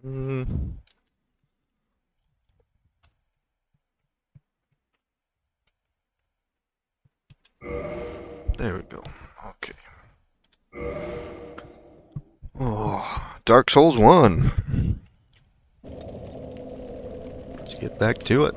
Mm, there we go. Okay. Oh, Dark Souls 1. Let's get back to it.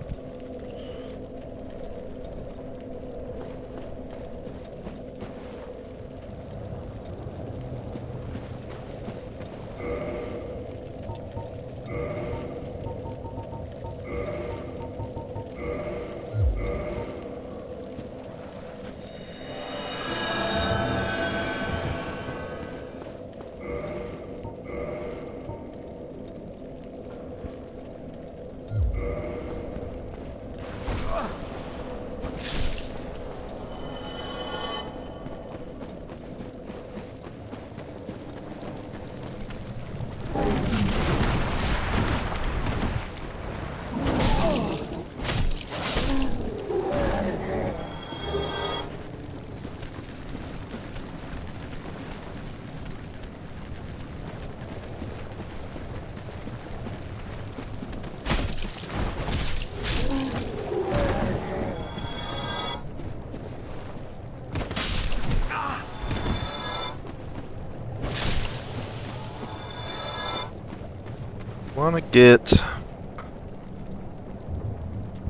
Wanna get... I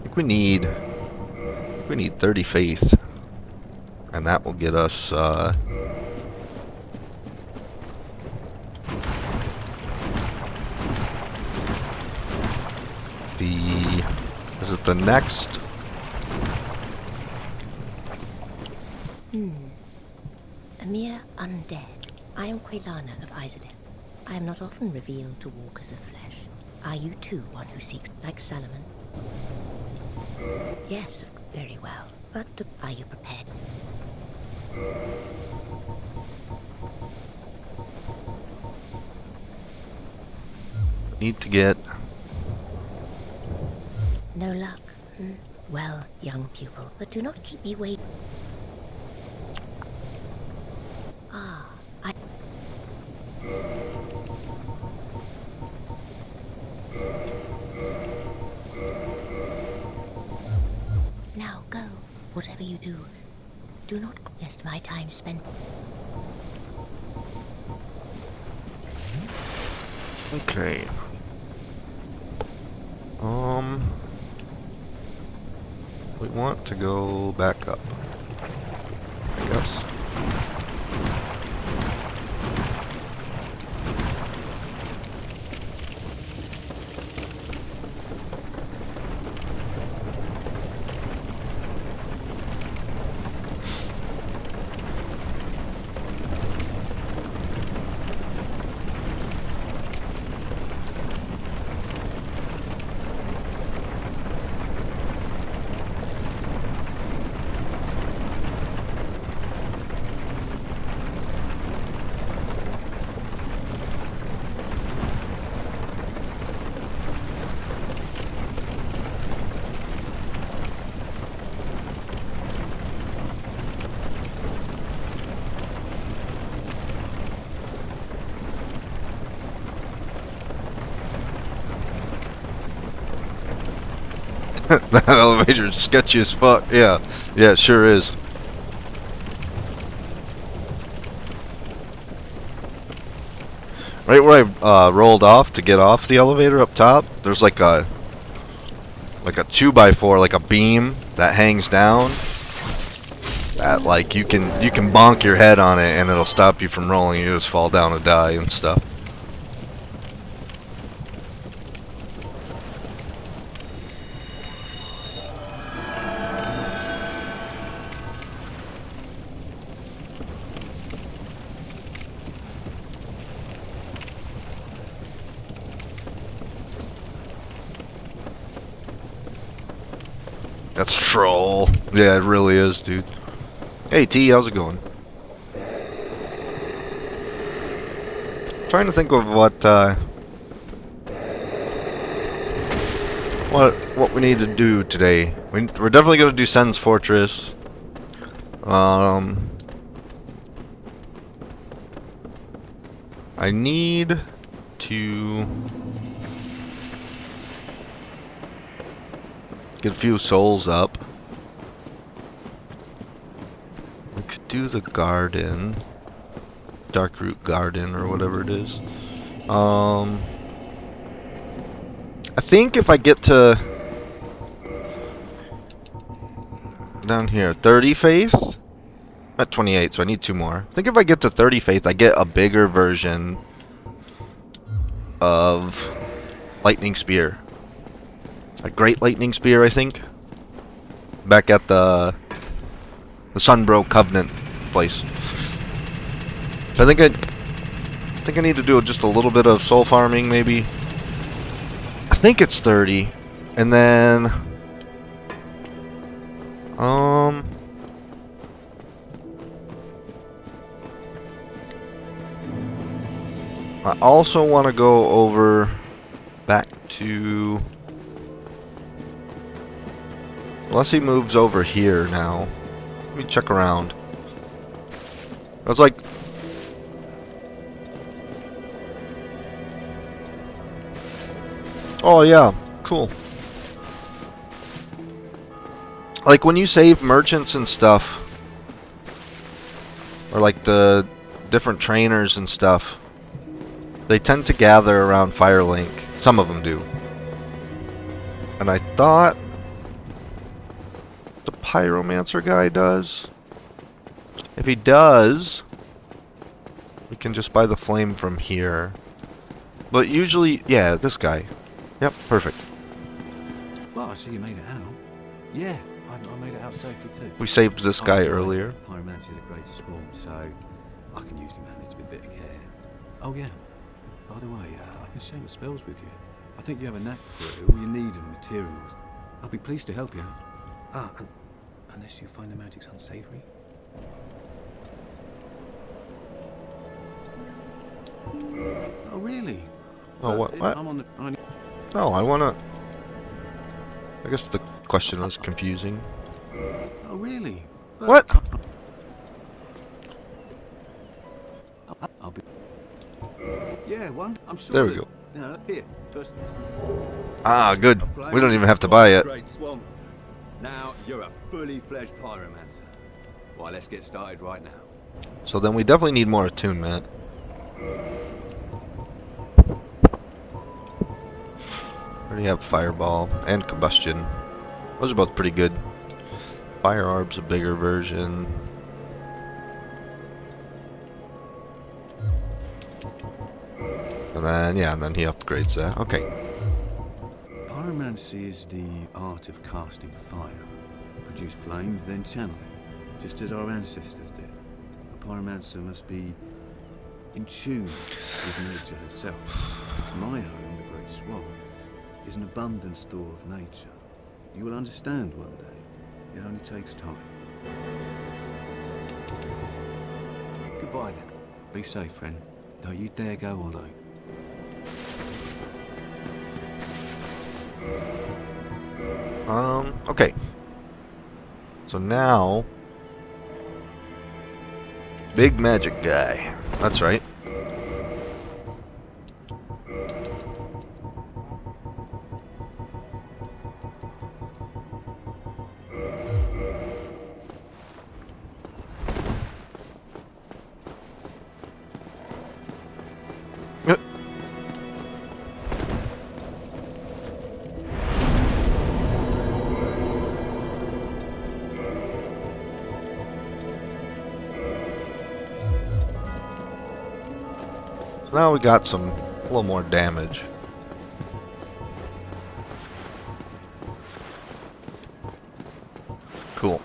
think we need 30 faith. And that will get us, the... Is it the next? A mere undead. I am Quelana of Izadin. I am not often revealed to walkers of flesh. Are you too one who seeks like Solomon? Yes, very well. But are you prepared? Need to get... No luck. Well, young pupil, but do not keep me waiting. Now go. Whatever you do not waste my time spent. Okay. We want to go back up, I guess. That elevator is sketchy as fuck. Yeah. Yeah, it sure is. Right where I rolled off to get off the elevator up top, there's like a 2x4, like a beam that hangs down. That like you can bonk your head on it and it'll stop you from rolling. You just fall down and die and stuff. That's troll. Yeah, it really is, dude. Hey T, how's it going? Trying to think of what we need to do today. We're definitely gonna do Sen's Fortress. I need to get a few souls up. We could do the garden, Darkroot Garden or whatever it is. I think if I get to down here 30 faith, I'm at 28, so I need 2 more. I think if I get to 30 faith, I get a bigger version of Lightning Spear. A Great Lightning Spear, I think. Back at the Sunbro Covenant place. So I think I need to do just a little bit of soul farming, maybe. I think it's 30, and then I also want to go over back to, unless he moves over here now. Let me check around. I was like, oh yeah, cool. Like when you save merchants and stuff, or like the different trainers and stuff, they tend to gather around Firelink. Some of them do. And I thought the Pyromancer guy does. If he does, we can just buy the flame from here. But usually, yeah, this guy. Yep, perfect. Well, I see you made it out. Yeah, I made it out safely too. We saved this guy earlier. Pyromancer had a great swarm, so I can usually manage with a bit of care. Oh yeah, by the way, I can share my spells with you. I think you have a knack for it. All you need are the materials. I'll be pleased to help you. Unless you find the magic's unsavory. Oh really? Oh, what? I'm on the. No, I wanna. I guess the question was confusing. Oh really? What? I'll be. Yeah, one. I'm sure. There we go. Here, first. Ah, good. We don't even have to buy it. Great swamp. Now you're a fully fledged pyromancer. Well, let's get started right now. So then we definitely need more attunement. Already have Fireball and Combustion. Those are both pretty good. Fire Orb's a bigger version. And then, yeah, and then he upgrades that. Okay. Pyromancy is the art of casting fire. Produce flame, then channel it, just as our ancestors did. A pyromancer must be in tune with nature herself. My home, the Great Swamp, is an abundant store of nature. You will understand one day. It only takes time. Goodbye then. Be safe, friend. Don't you dare go alone. Okay. So now, big magic guy. That's right. So now we got a little more damage. Cool.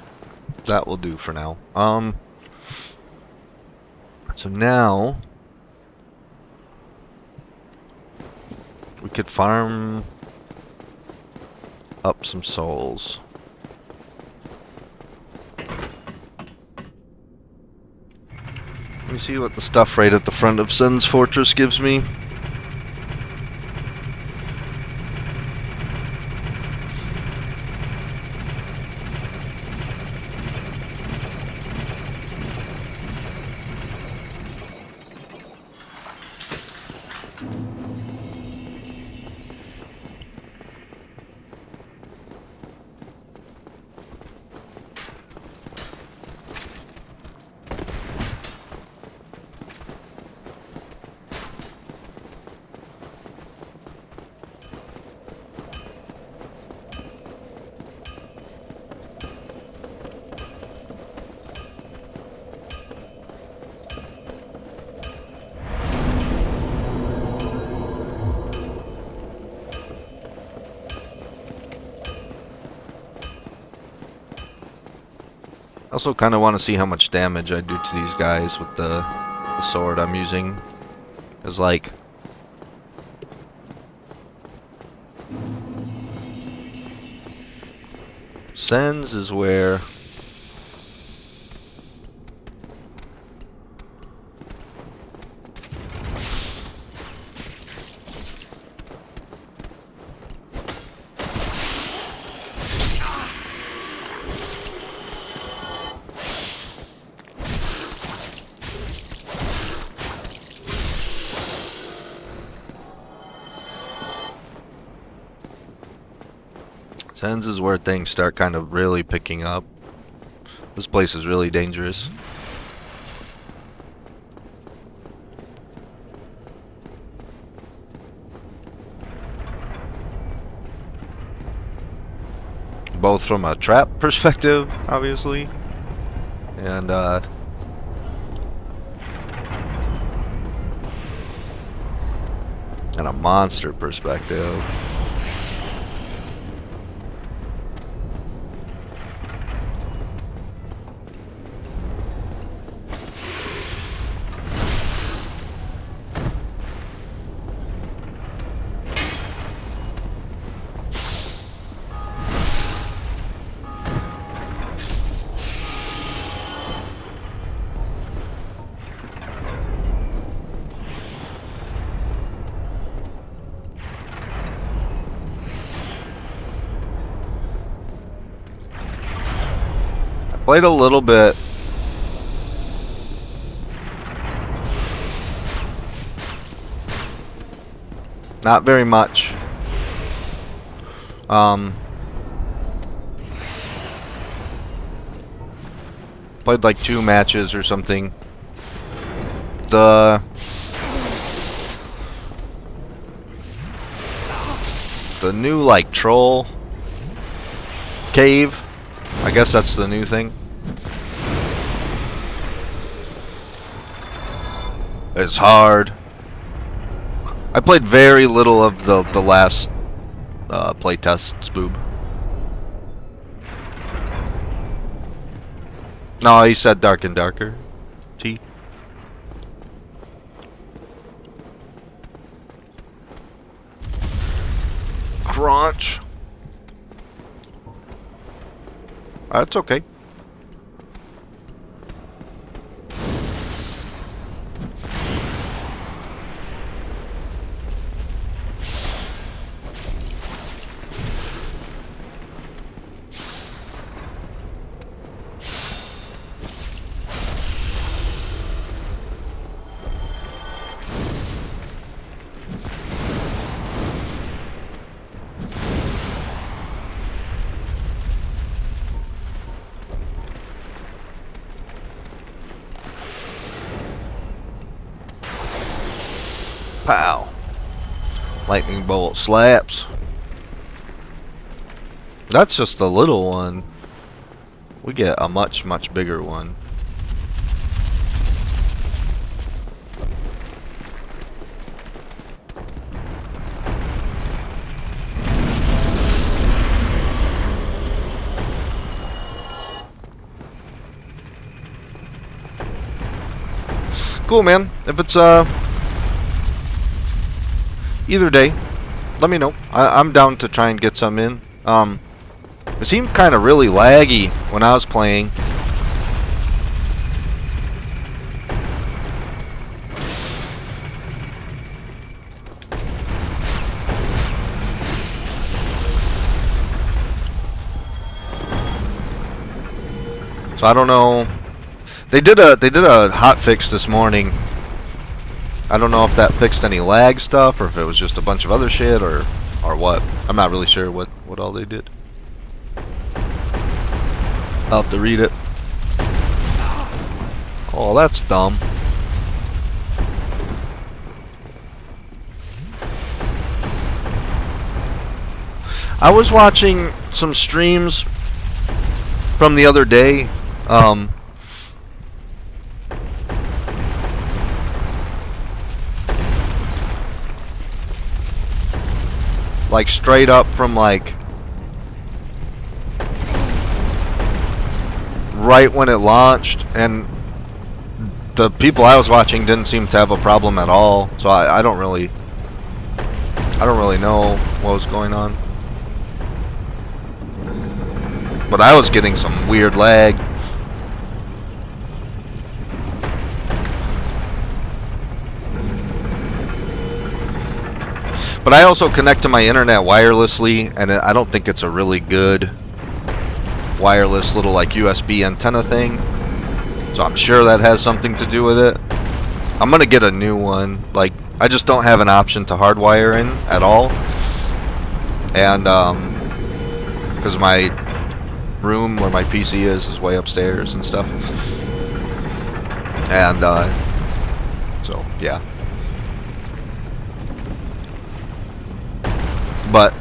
That will do for now. So now we could farm up some souls. Let me see what the stuff right at the front of Sun's Fortress gives me. Also kind of want to see how much damage I do to these guys with the sword I'm using. Cause like... Sens is where... Sens is where things start kind of really picking up. This place is really dangerous. Both from a trap perspective, obviously, and a monster perspective. Played a little bit. Not very much. Played like 2 matches or something. The new like troll cave, I guess that's the new thing. It's hard. I played very little of the last playtest spoob. No, he said dark and darker. T. Crunch. That's okay. Pow. Lightning bolt slaps. That's just a little one. We get a much, much bigger one. Cool, man. If it's either day, let me know. I'm down to try and get some in. It seemed kind of really laggy when I was playing. So I don't know. They did a hot fix this morning. I don't know if that fixed any lag stuff or if it was just a bunch of other shit or what. I'm not really sure what all they did. I'll have to read it. Oh, that's dumb. I was watching some streams from the other day. Like straight up from like right when it launched, and the people I was watching didn't seem to have a problem at all. So I don't really know what was going on. But I was getting some weird lag. But I also connect to my internet wirelessly, and I don't think it's a really good wireless little like USB antenna thing. So I'm sure that has something to do with it. I'm gonna get a new one. Like, I just don't have an option to hardwire in at all. And because my room where my PC is way upstairs and stuff. And so yeah. But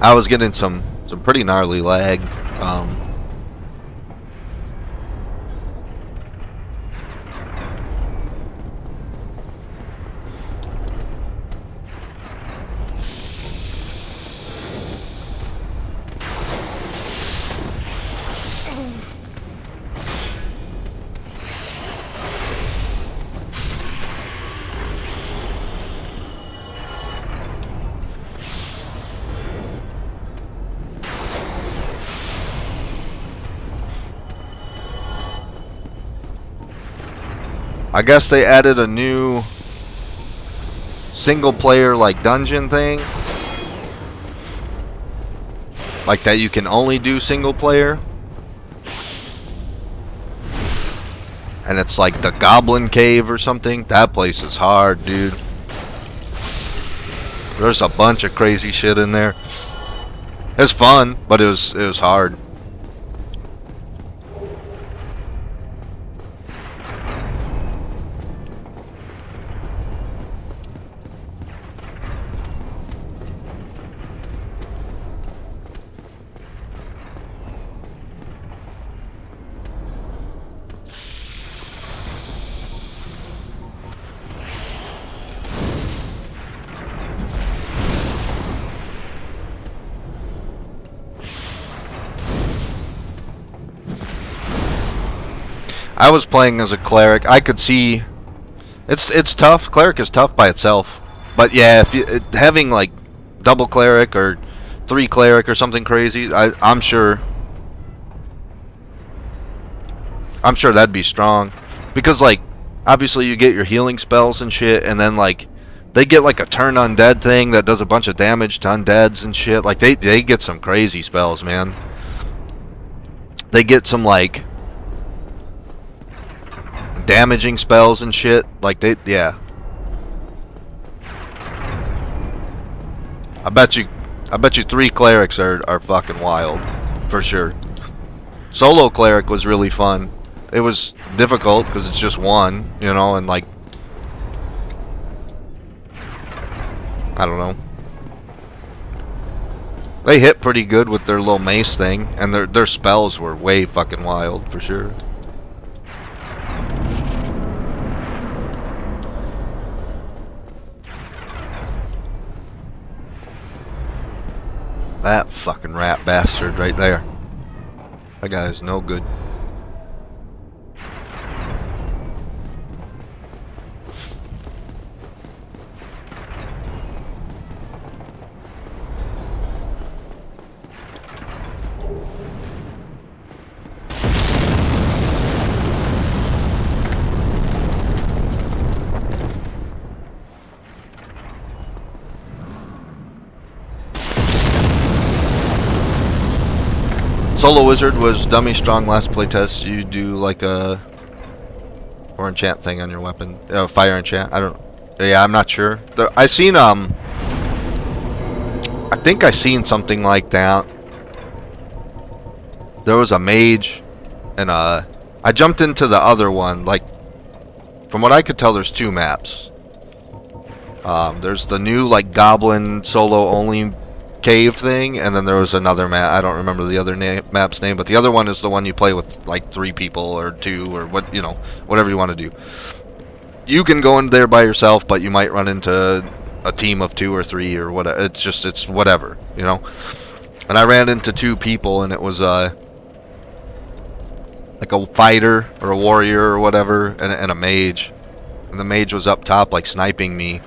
I was getting some pretty gnarly lag. I guess they added a new single player like dungeon thing. Like that you can only do single player. And it's like the Goblin Cave or something. That place is hard, dude. There's a bunch of crazy shit in there. It's fun, but it was hard. I was playing as a cleric. I could see it's tough. Cleric is tough by itself. But yeah, if you having like double cleric or 3 cleric or something crazy, I'm sure that'd be strong. Because like obviously you get your healing spells and shit, and then like they get like a turn undead thing that does a bunch of damage to undeads and shit. Like they get some crazy spells, man. They get some like damaging spells and shit. Like yeah. I bet you 3 clerics are fucking wild for sure. Solo cleric was really fun. It was difficult because it's just one, you know, and like I don't know. They hit pretty good with their little mace thing, and their spells were way fucking wild for sure. That fucking rat bastard right there. That guy is no good. Solo Wizard was dummy strong last playtest. You do like a or enchant thing on your weapon. Fire enchant. I don't. Yeah, I'm not sure. I seen I think I seen something like that. There was a mage, and I jumped into the other one. Like, from what I could tell, there's 2 maps. There's the new like goblin solo only cave thing, and then there was another map. I don't remember the other map's name, but the other one is the one you play with like 3 people or 2 or what, you know, whatever you want to do. you can go in there by yourself, but you might run into a team of 2 or 3 or whatever. It's whatever, you know. And I ran into 2 people, and it was like a fighter or a warrior or whatever, and a mage. And the mage was up top, like sniping me,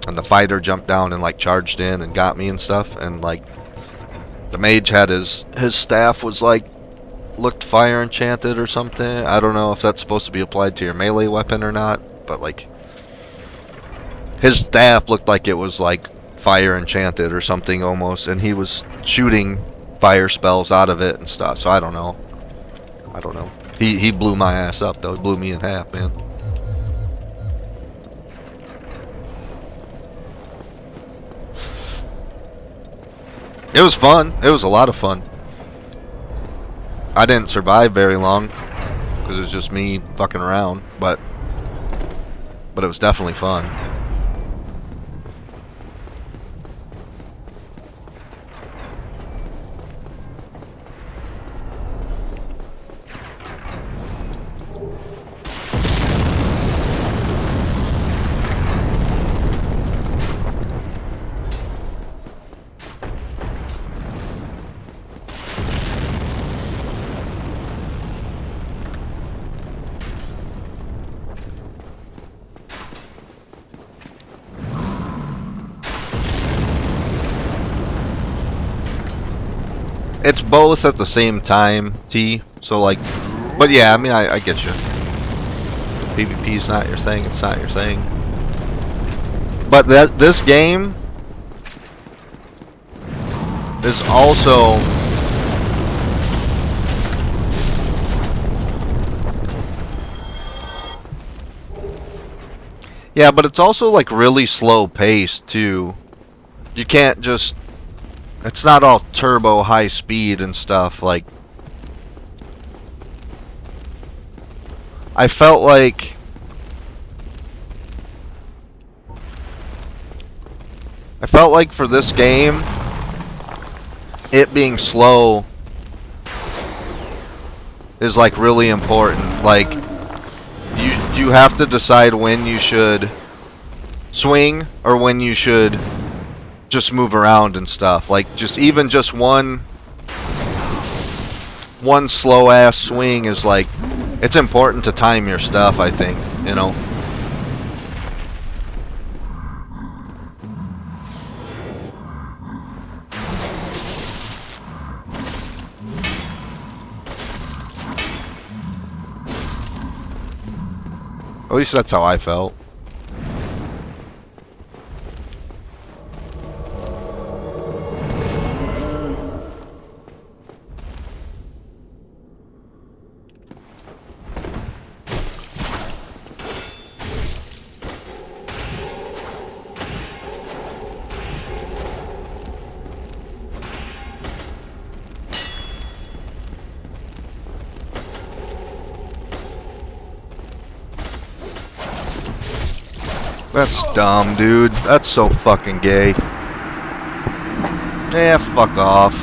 and the fighter jumped down and like charged in and got me and stuff. And like the mage had his staff was like looked fire enchanted or something. I don't know if that's supposed to be applied to your melee weapon or not, but like his staff looked like it was like fire enchanted or something almost, and he was shooting fire spells out of it and stuff. So I don't know. He blew my ass up though. He blew me in half, man. It was fun. It was a lot of fun. I didn't survive very long because it was just me fucking around, but it was definitely fun. It's both at the same time, T. So like, but yeah, I mean, I get you. PvP's not your thing. It's not your thing. But this game is also yeah, but it's also like really slow paced too. You can't just. It's not all turbo high speed and stuff. Like, I felt like for this game, it being slow is like really important. Like, you have to decide when you should swing or when you should just move around and stuff. Like, just even just one slow ass swing is like, it's important to time your stuff, I think, you know. At least that's how I felt. That's dumb, dude. That's so fucking gay. Yeah, fuck off.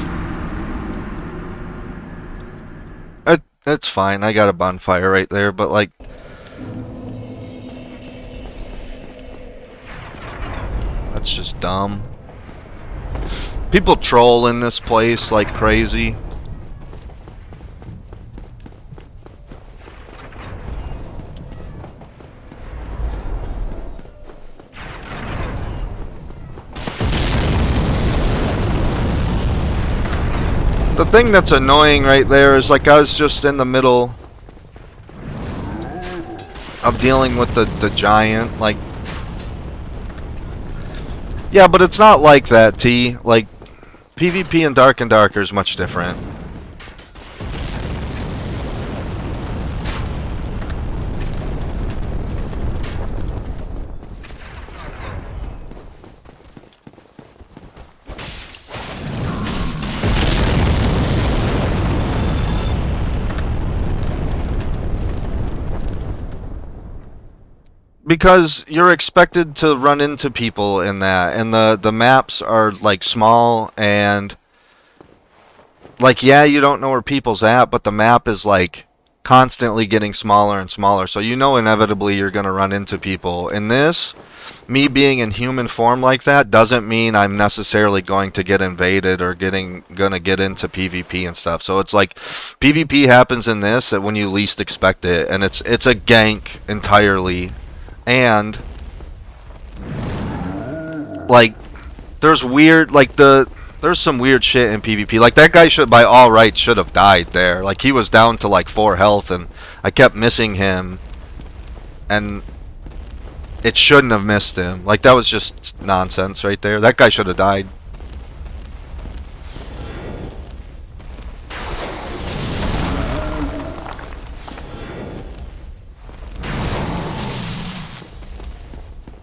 It's fine. I got a bonfire right there, but like, that's just dumb. People troll in this place like crazy. The thing that's annoying right there is, like, I was just in the middle of dealing with the giant, like... Yeah, but it's not like that, T. Like, PvP in Dark and Darker is much different. Because you're expected to run into people in that, and the maps are like small, and like, yeah, you don't know where people's at, but the map is like constantly getting smaller and smaller. So you know inevitably you're going to run into people. In this, me being in human form like that doesn't mean I'm necessarily going to get invaded or gonna get into PvP and stuff. So it's like PvP happens in this when you least expect it, and it's a gank entirely. And like there's some weird shit in PvP. Like that guy should by all rights should have died there. Like he was down to like 4 health and I kept missing him and it shouldn't have missed him. Like that was just nonsense right there. That guy should have died.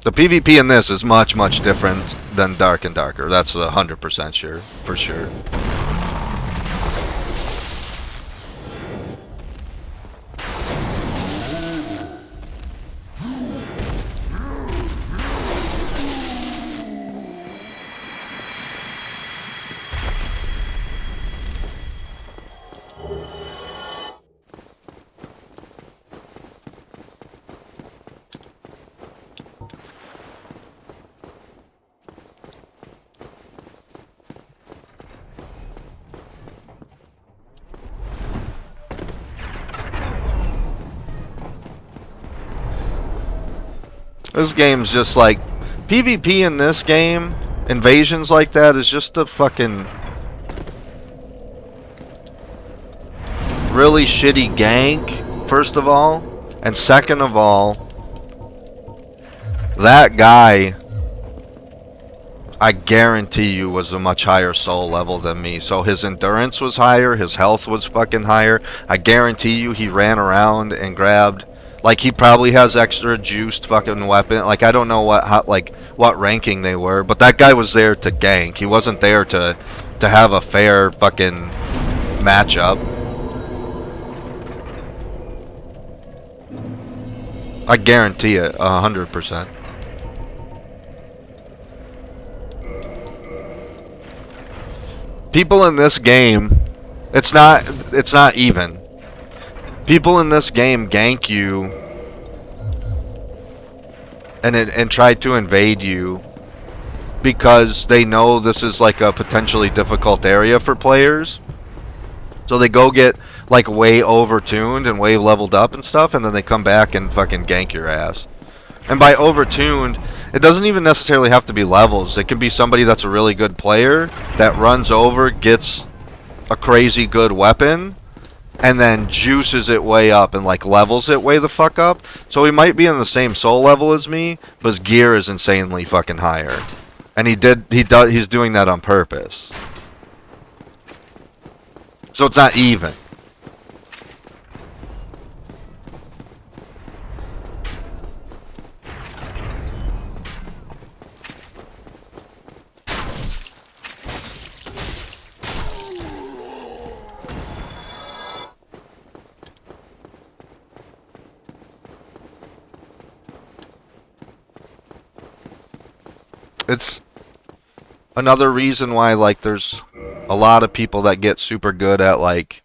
The PvP in this is much, much different than Dark and Darker. That's 100% sure, for sure. This game's just like PvP in this game, invasions like that is just a fucking really shitty gank, first of all, and second of all, that guy I guarantee you was a much higher soul level than me. So his endurance was higher, his health was fucking higher. I guarantee you he ran around and grabbed, like he probably has extra juiced fucking weapon. Like I don't know what ranking they were, but that guy was there to gank. He wasn't there to have a fair fucking matchup. I guarantee it 100%. People in this game, it's not even. People in this game gank you and try to invade you because they know this is like a potentially difficult area for players. So they go get like way overtuned and way leveled up and stuff, and then they come back and fucking gank your ass. And by overtuned, it doesn't even necessarily have to be levels. It can be somebody that's a really good player that runs over, gets a crazy good weapon, and then juices it way up and like levels it way the fuck up. So he might be in the same soul level as me, but his gear is insanely fucking higher. And he's doing that on purpose. So it's not even. It's another reason why, like, there's a lot of people that get super good at, like...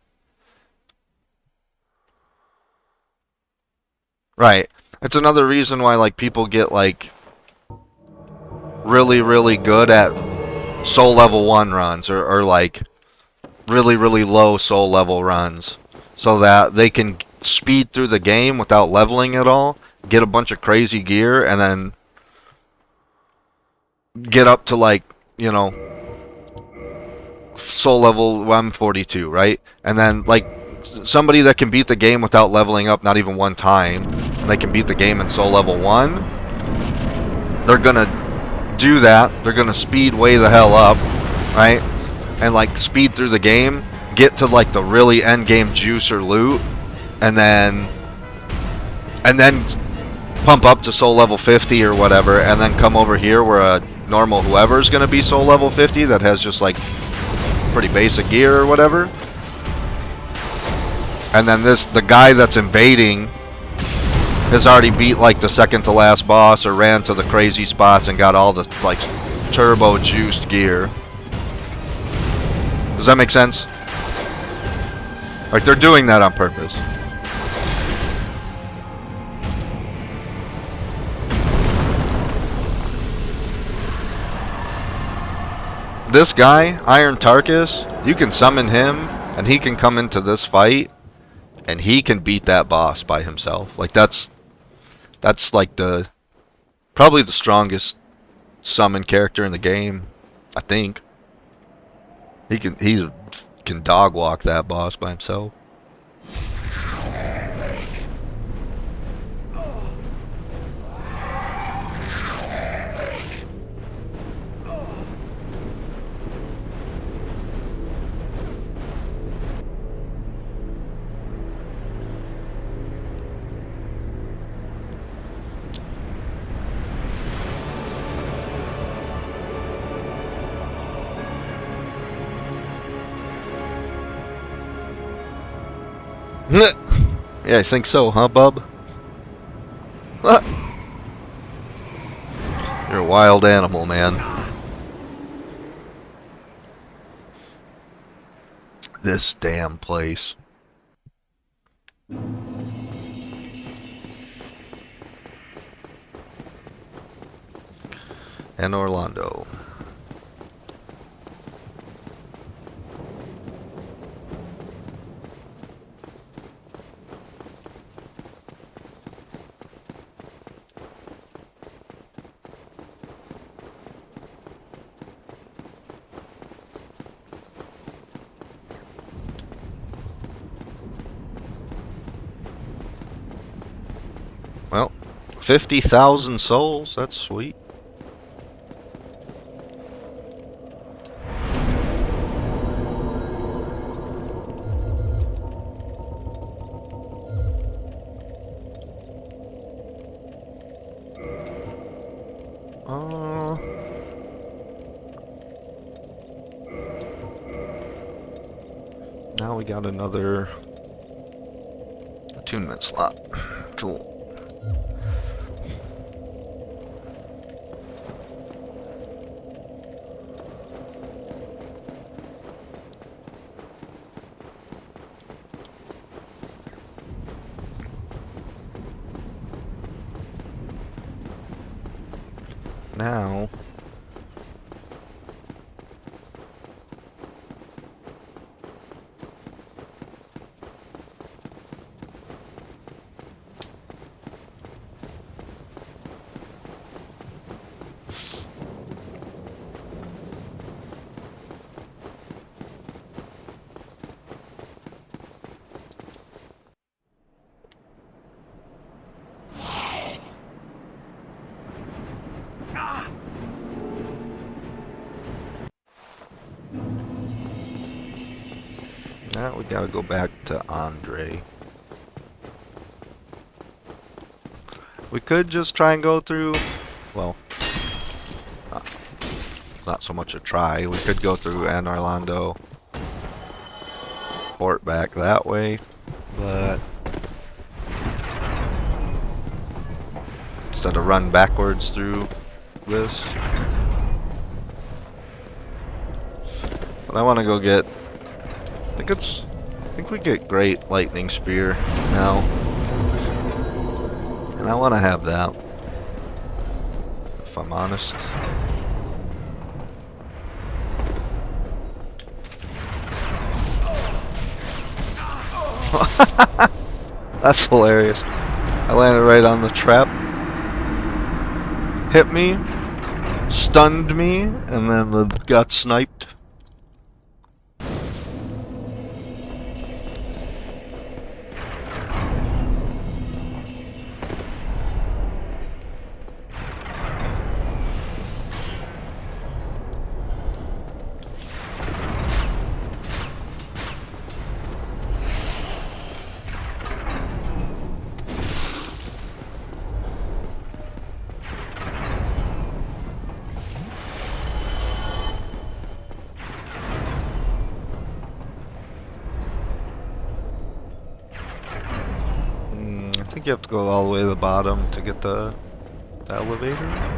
Right. It's another reason why, like, people get, like, really, really good at soul level 1 runs, or like, really, really low soul level runs, so that they can speed through the game without leveling at all, get a bunch of crazy gear, and then get up to, like, you know, soul level 142, right? And then, like, somebody that can beat the game without leveling up not even one time, and they can beat the game in soul level 1, they're gonna do that. They're gonna speed way the hell up, right? And, like, speed through the game, get to, like, the really end game juice or loot, and then pump up to soul level 50 or whatever, and then come over here where a normal whoever is going to be soul level 50 that has just like pretty basic gear or whatever. And then the guy that's invading has already beat like the second to last boss or ran to the crazy spots and got all the like turbo juiced gear. Does that make sense? Like they're doing that on purpose. this guy, Iron Tarkus, you can summon him, and he can come into this fight, and he can beat that boss by himself. Like, that's like probably the strongest summon character in the game, I think. He can dog walk that boss by himself. Yeah, I think so, huh, bub? Ah. You're a wild animal, man. This damn place. And Orlando. Well, 50,000 souls, that's sweet. Now we got another attunement slot. Cool. Now we gotta go back to Andre. We could just try and go through, well, not so much a try. We could go through Orlando, port back that way, but instead of run backwards through this. But I want to go get, I think we get Great Lightning Spear now. And I want to have that, if I'm honest. That's hilarious. I landed right on the trap. Hit me, stunned me, and then got sniped. I think you have to go all the way to the bottom to get the elevator.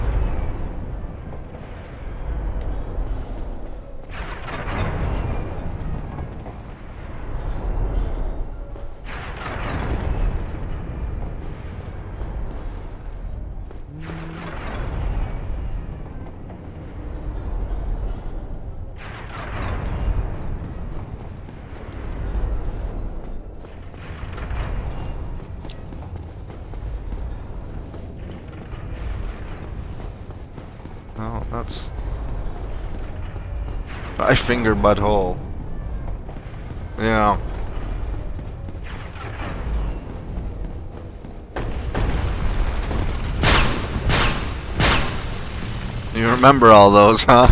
No, that's... I finger butthole. Yeah. You remember all those, huh?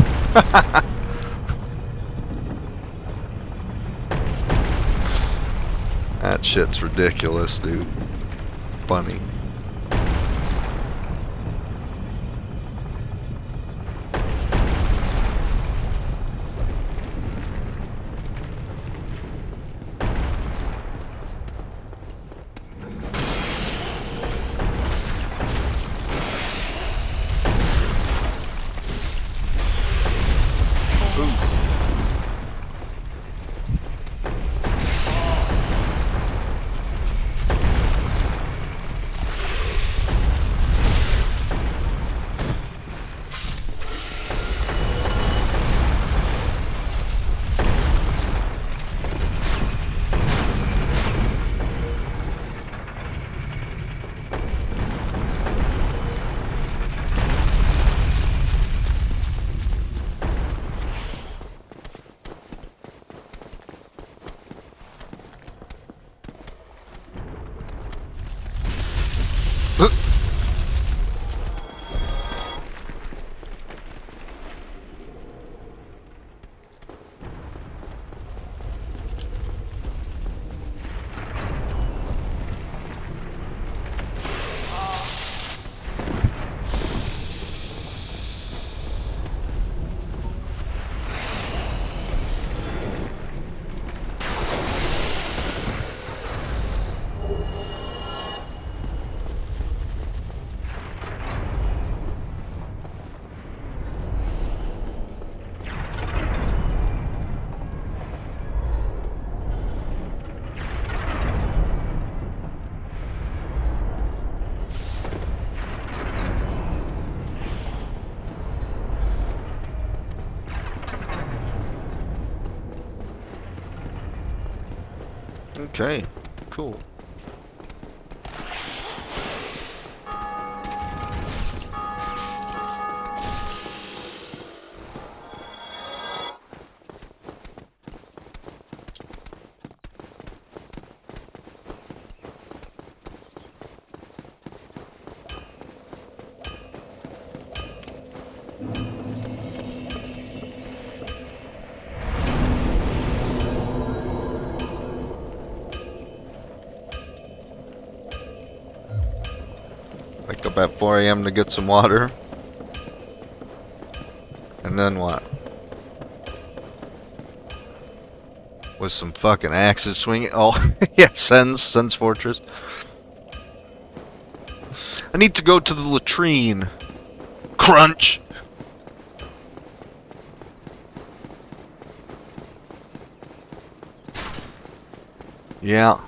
That shit's ridiculous, dude. Funny. Okay, cool. Wake up at 4 a.m. to get some water. And then what? With some fucking axes swinging. Oh, yeah, Sen's Fortress. I need to go to the latrine. Crunch! Yeah.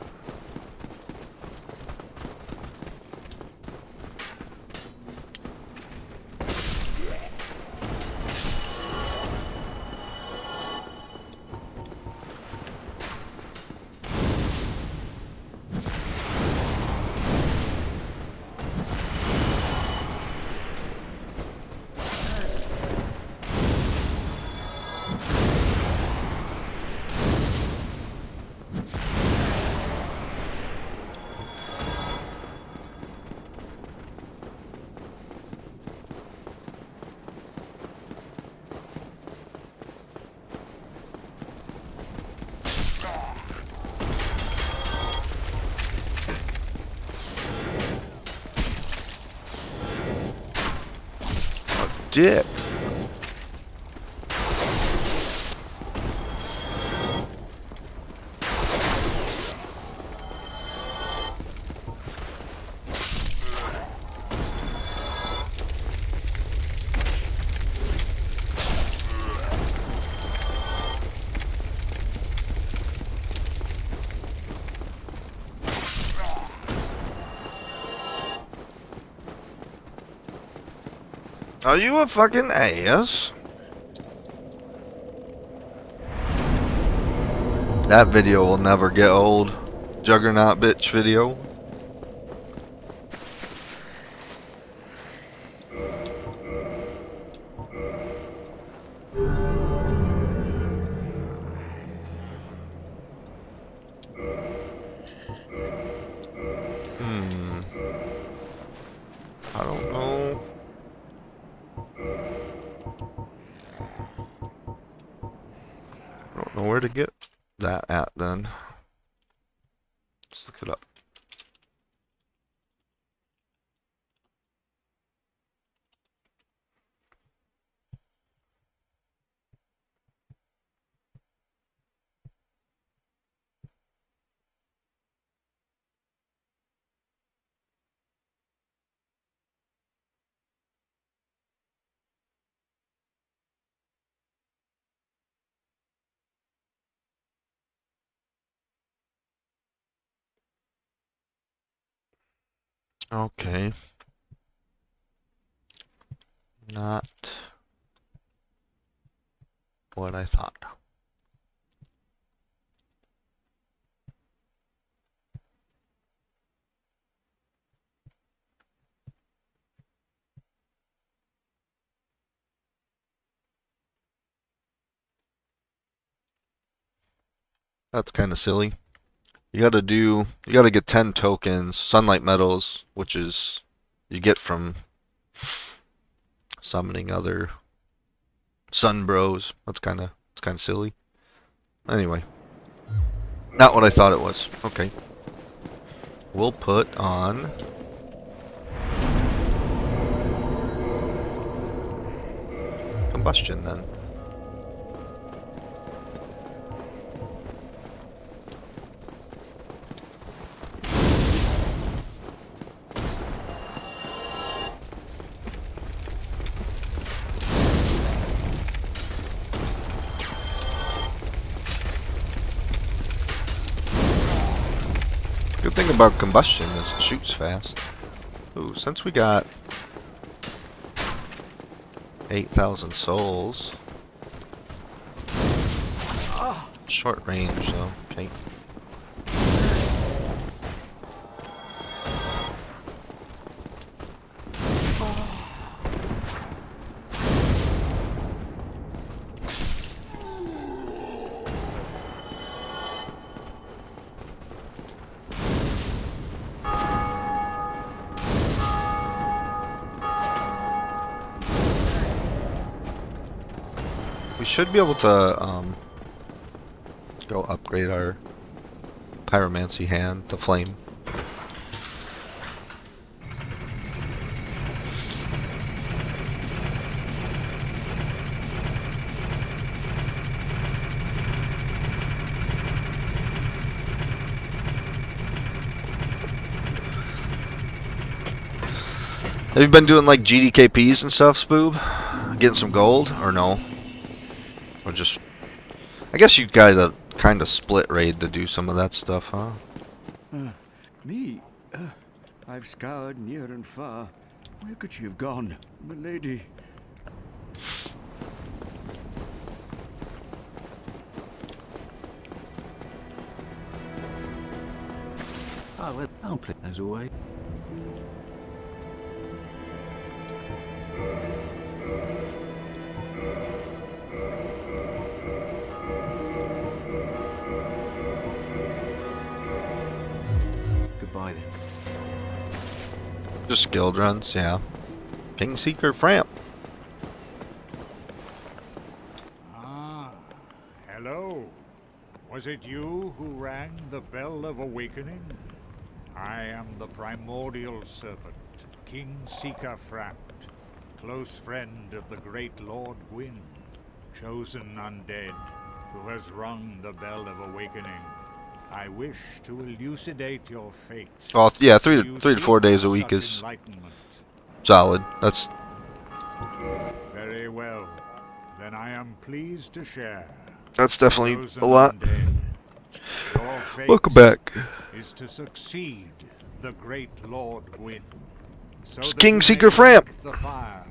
Dick. Are you a fucking ass? That video will never get old. Juggernaut bitch video. to get that at then? Let's look it up. Okay. Not what I thought. That's kind of silly. You gotta get 10 tokens, sunlight metals, which is you get from summoning other sun bros. It's kind of silly. Anyway, not what I thought it was. Okay. We'll put on combustion then. Good thing about combustion is it shoots fast. Ooh, since we got 8,000 souls. Short range though, okay. We should be able to go upgrade our pyromancy hand to flame. Have you been doing like GDKPs and stuff, Spoob? Getting some gold, or no? Or just... I guess you gotta kind of split raid to do some of that stuff, huh? Me? I've scoured near and far. Where could she have gone, my lady? Oh, well, I'll play as always. Goodbye then. Just guild runs, yeah. King Seeker Framp. Ah, hello. Was it you who rang the bell of awakening? I am the primordial serpent, King Seeker Frampt, close friend of the great Lord Gwyn, chosen undead, who has rung the bell of awakening. I wish to elucidate your fate. Oh, yeah, three You to 4 seek days a week such is enlightenment. solid. That's Very well. Then I am pleased to share. definitely Chosen a lot. undead, your fate Welcome back. is to succeed the great Lord Gwyn. So It's that King you Seeker may Framp. break the fire,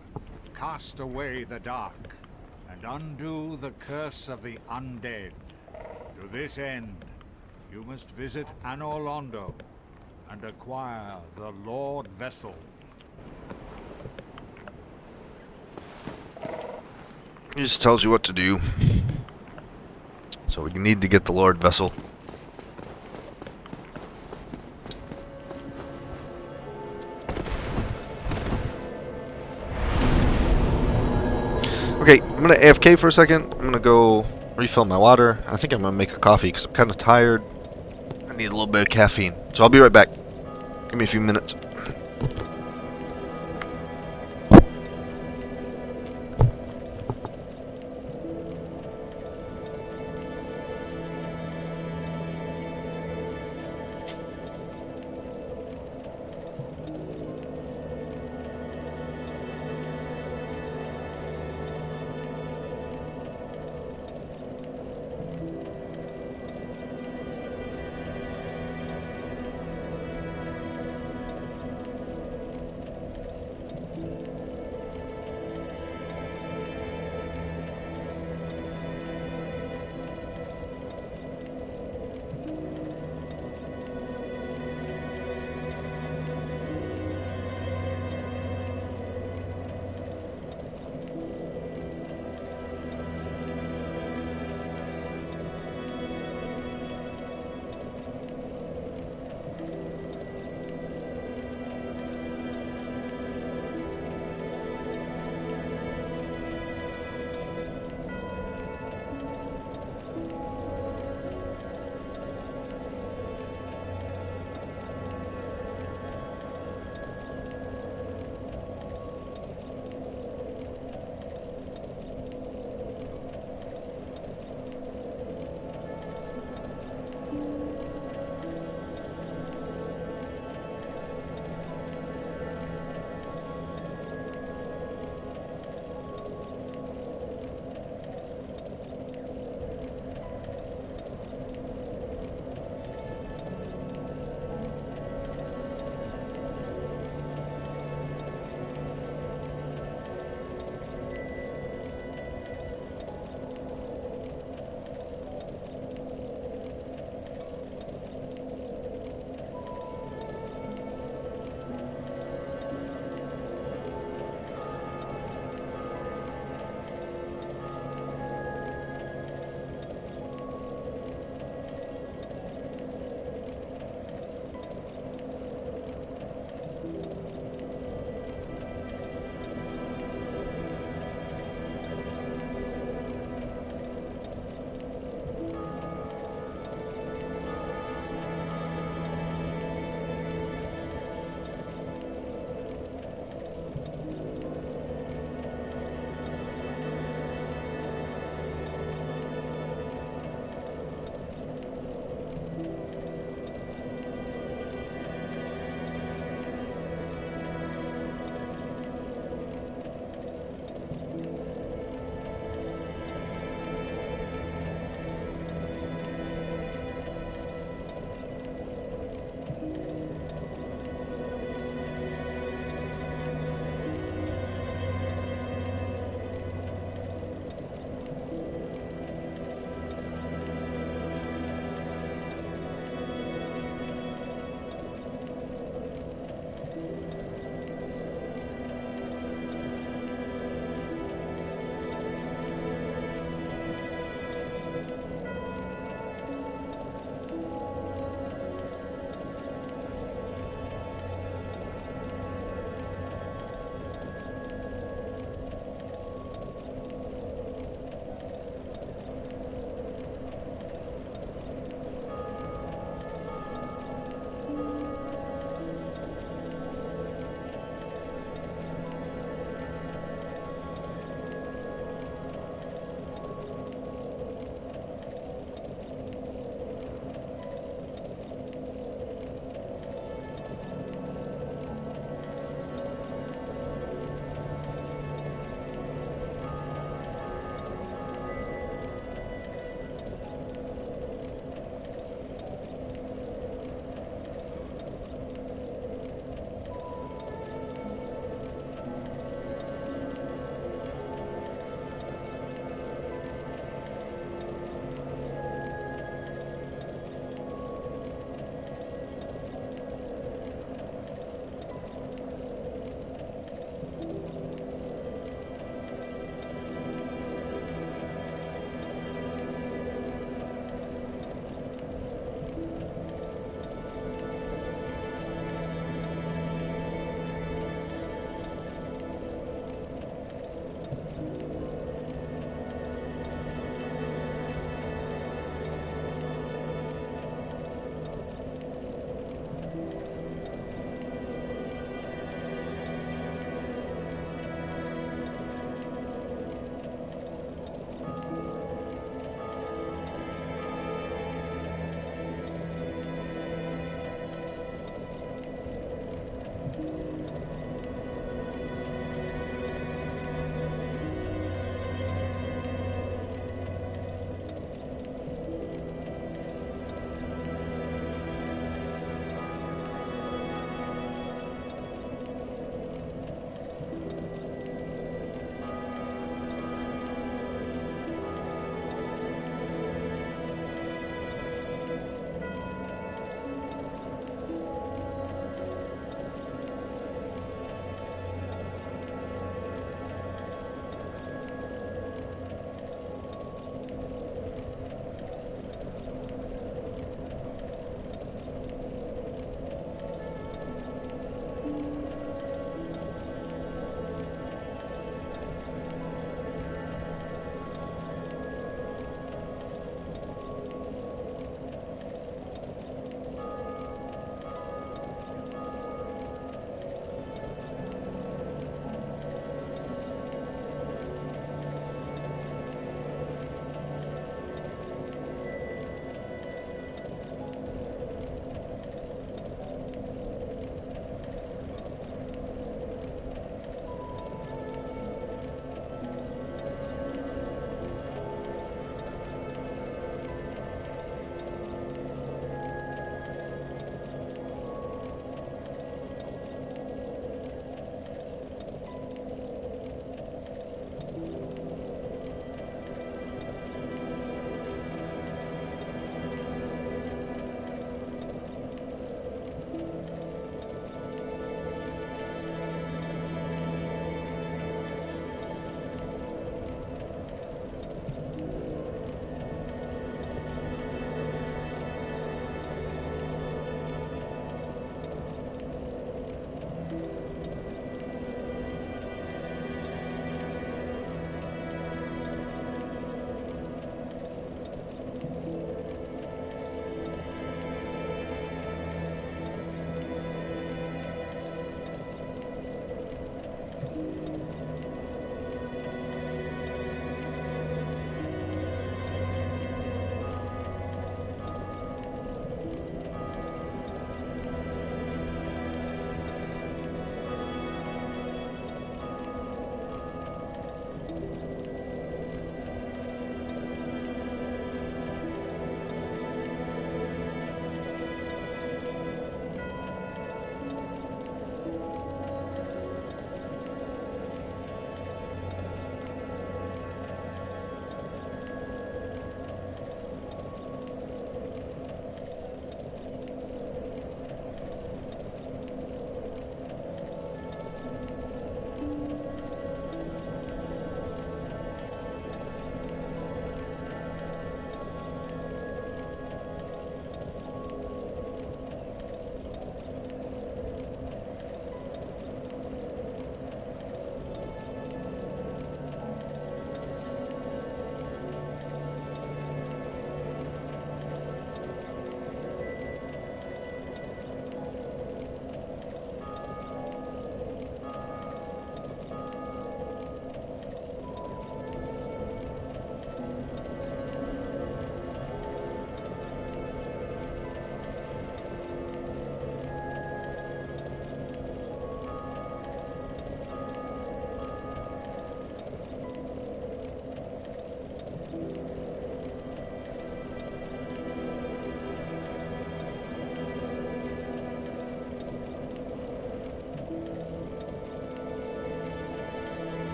cast away the dark, and undo the curse of the undead. To this end, you must visit Anor Londo and acquire the Lord Vessel. He just tells you what to do. So we need to get the Lord Vessel. Okay, I'm gonna AFK for a second. I'm gonna go refill my water. I think I'm gonna make a coffee because I'm kind of tired. I need a little bit of caffeine. So I'll be right back. Give me a few minutes.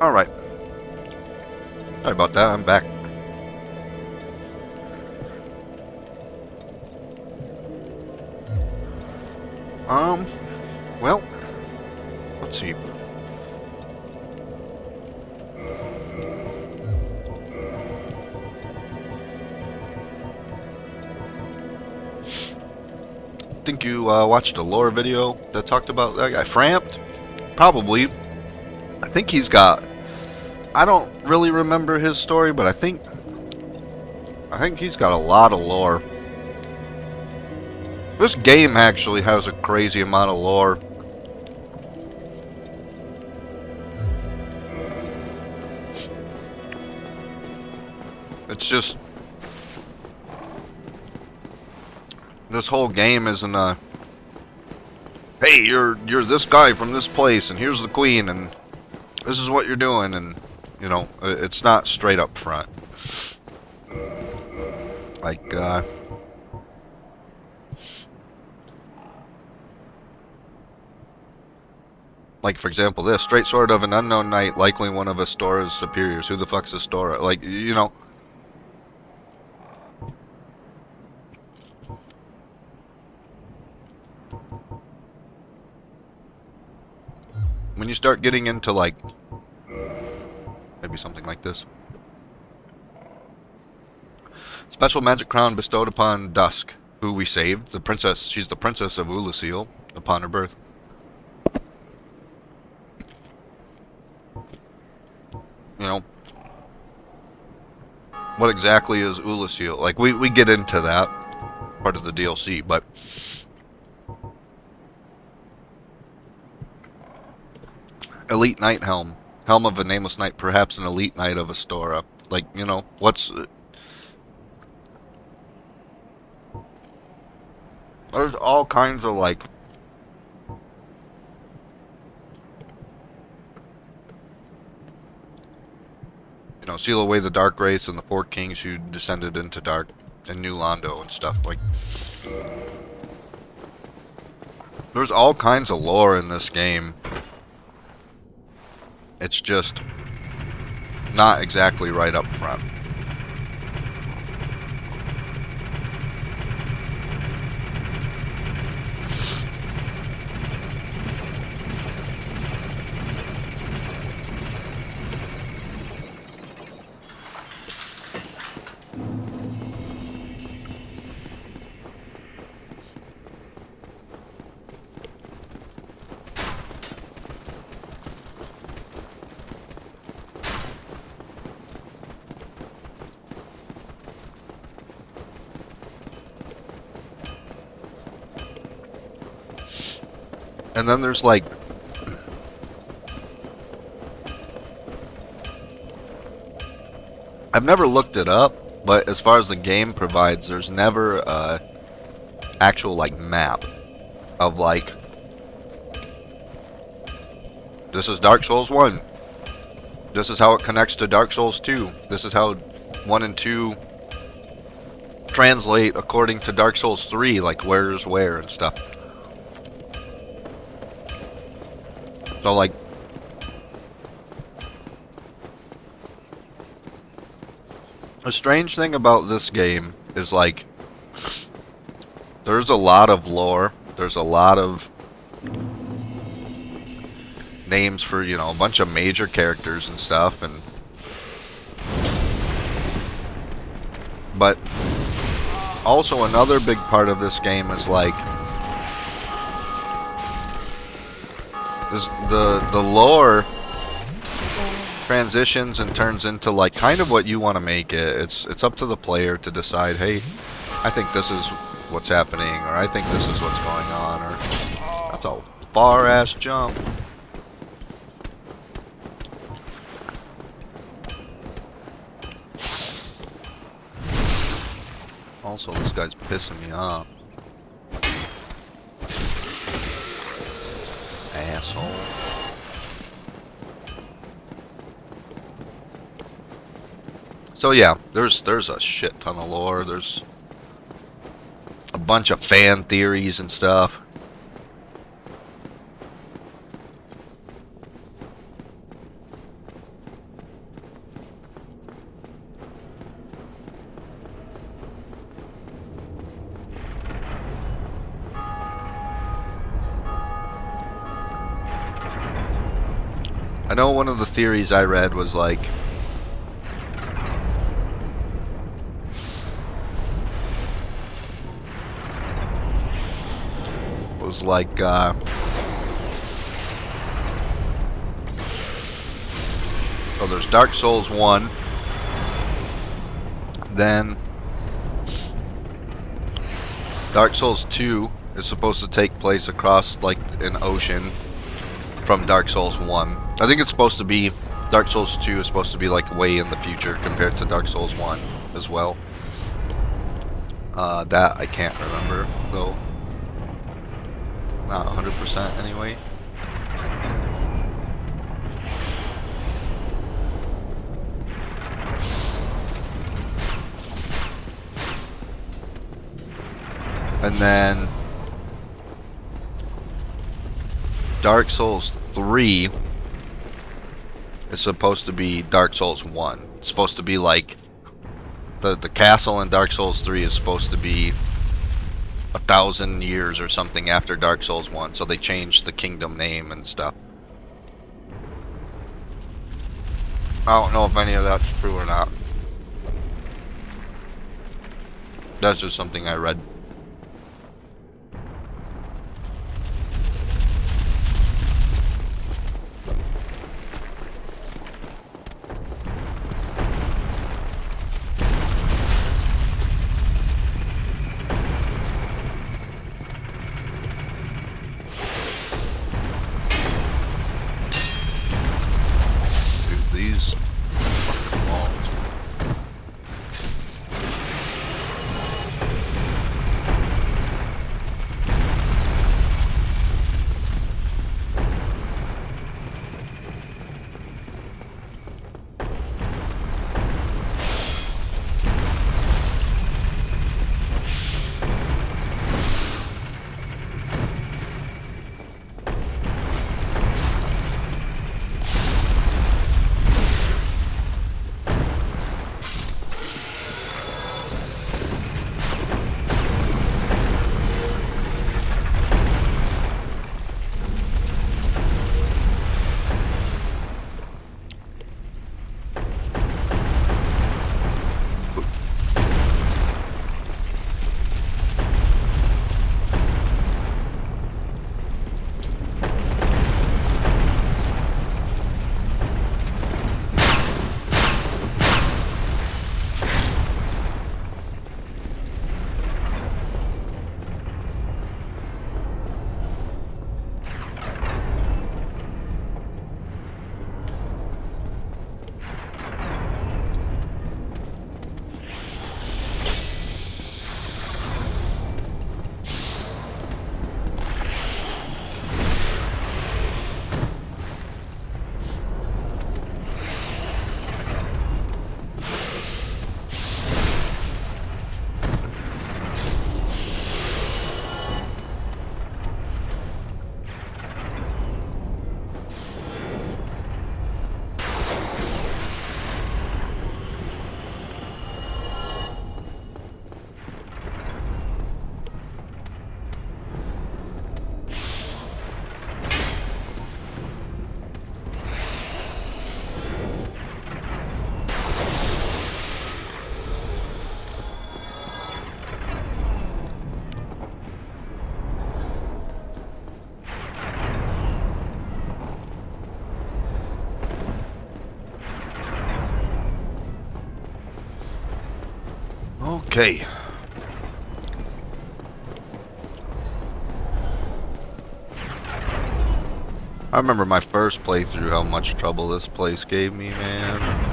Alright. Sorry about that, I'm back. Well, let's see. Think you watched a lore video that talked about that guy, Framped? Probably. I think he's got... I don't really remember his story, but I think he's got a lot of lore. This game actually has a crazy amount of lore. It's just... this whole game isn't a... hey, you're this guy from this place, and here's the queen, and this is what you're doing, and, you know, it's not straight up front. Like, for example, this. Straight sword of an unknown knight, likely one of Astora's superiors. Who the fuck's Astora? Like, you know... when you start getting into, like, maybe something like this. Special magic crown bestowed upon Dusk, who we saved. The princess, she's the princess of Ulasil upon her birth. You know, what exactly is Ulasil? Like, we get into that part of the DLC, but elite knight helm. Helm of a nameless knight, perhaps an elite knight of Astora. Like, you know, what's... there's all kinds of, like... you know, seal away the dark race and the four kings who descended into dark and New Londo and stuff. Like, there's all kinds of lore in this game. It's just not exactly right up front. And then there's, like, I've never looked it up, but as far as the game provides, there's never a actual, like, map of, like, this is Dark Souls 1. This is how it connects to Dark Souls 2. This is how 1 and 2 translate according to Dark Souls 3, like, where's where and stuff. So, like, a strange thing about this game is, like, there's a lot of lore. There's a lot of names for, you know, a bunch of major characters and stuff, and but also another big part of this game is, like, is the lore transitions and turns into, like, kind of what you want to make it. It's up to the player to decide, hey, I think this is what's happening, or I think this is what's going on, or that's a far ass jump. Also, this guy's pissing me off. Asshole. So yeah, there's a shit ton of lore. There's a bunch of fan theories and stuff. I know one of the theories I read was like, so there's Dark Souls 1, then Dark Souls 2 is supposed to take place across like an ocean from Dark Souls 1. I think it's supposed to be, Dark Souls 2 is supposed to be like way in the future compared to Dark Souls 1 as well. That I can't remember though. Not 100% anyway. And then Dark Souls 3 is supposed to be Dark Souls 1. It's supposed to be like the castle in Dark Souls 3 is supposed to be 1,000 years or something after Dark Souls 1, so they changed the kingdom name and stuff. I don't know if any of that's true or not. That's just something I read. These fucking walls. Okay. I remember my first playthrough, how much trouble this place gave me, man.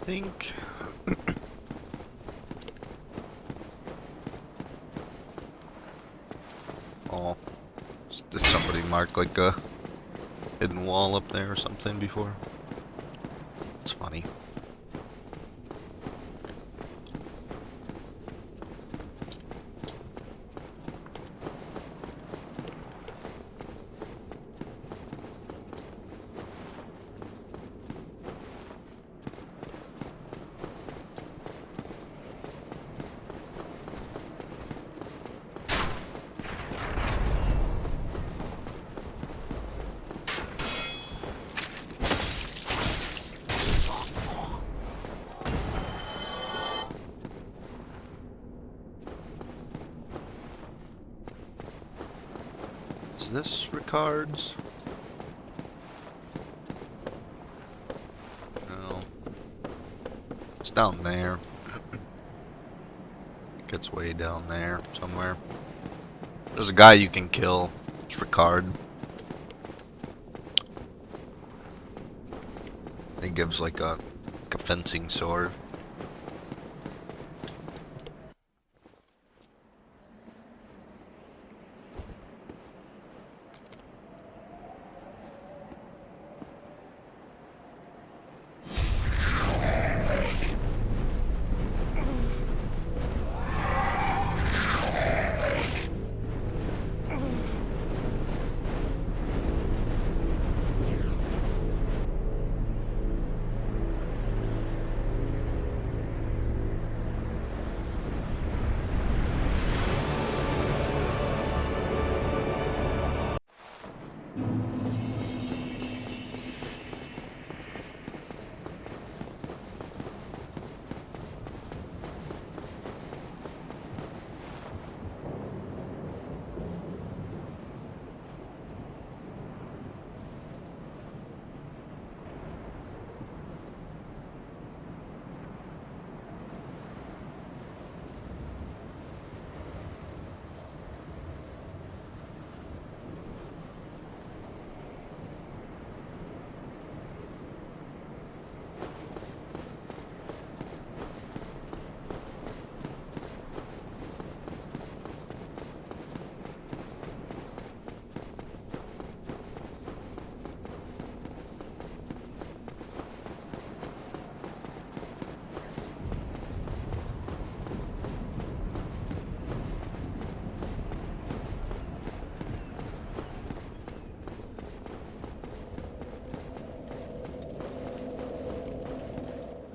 Think marked like a hidden wall up there or something before. It's funny. Is this Ricard's? No. It's down there. It gets way down there somewhere. There's a guy you can kill. It's Ricard. He gives like a fencing sword.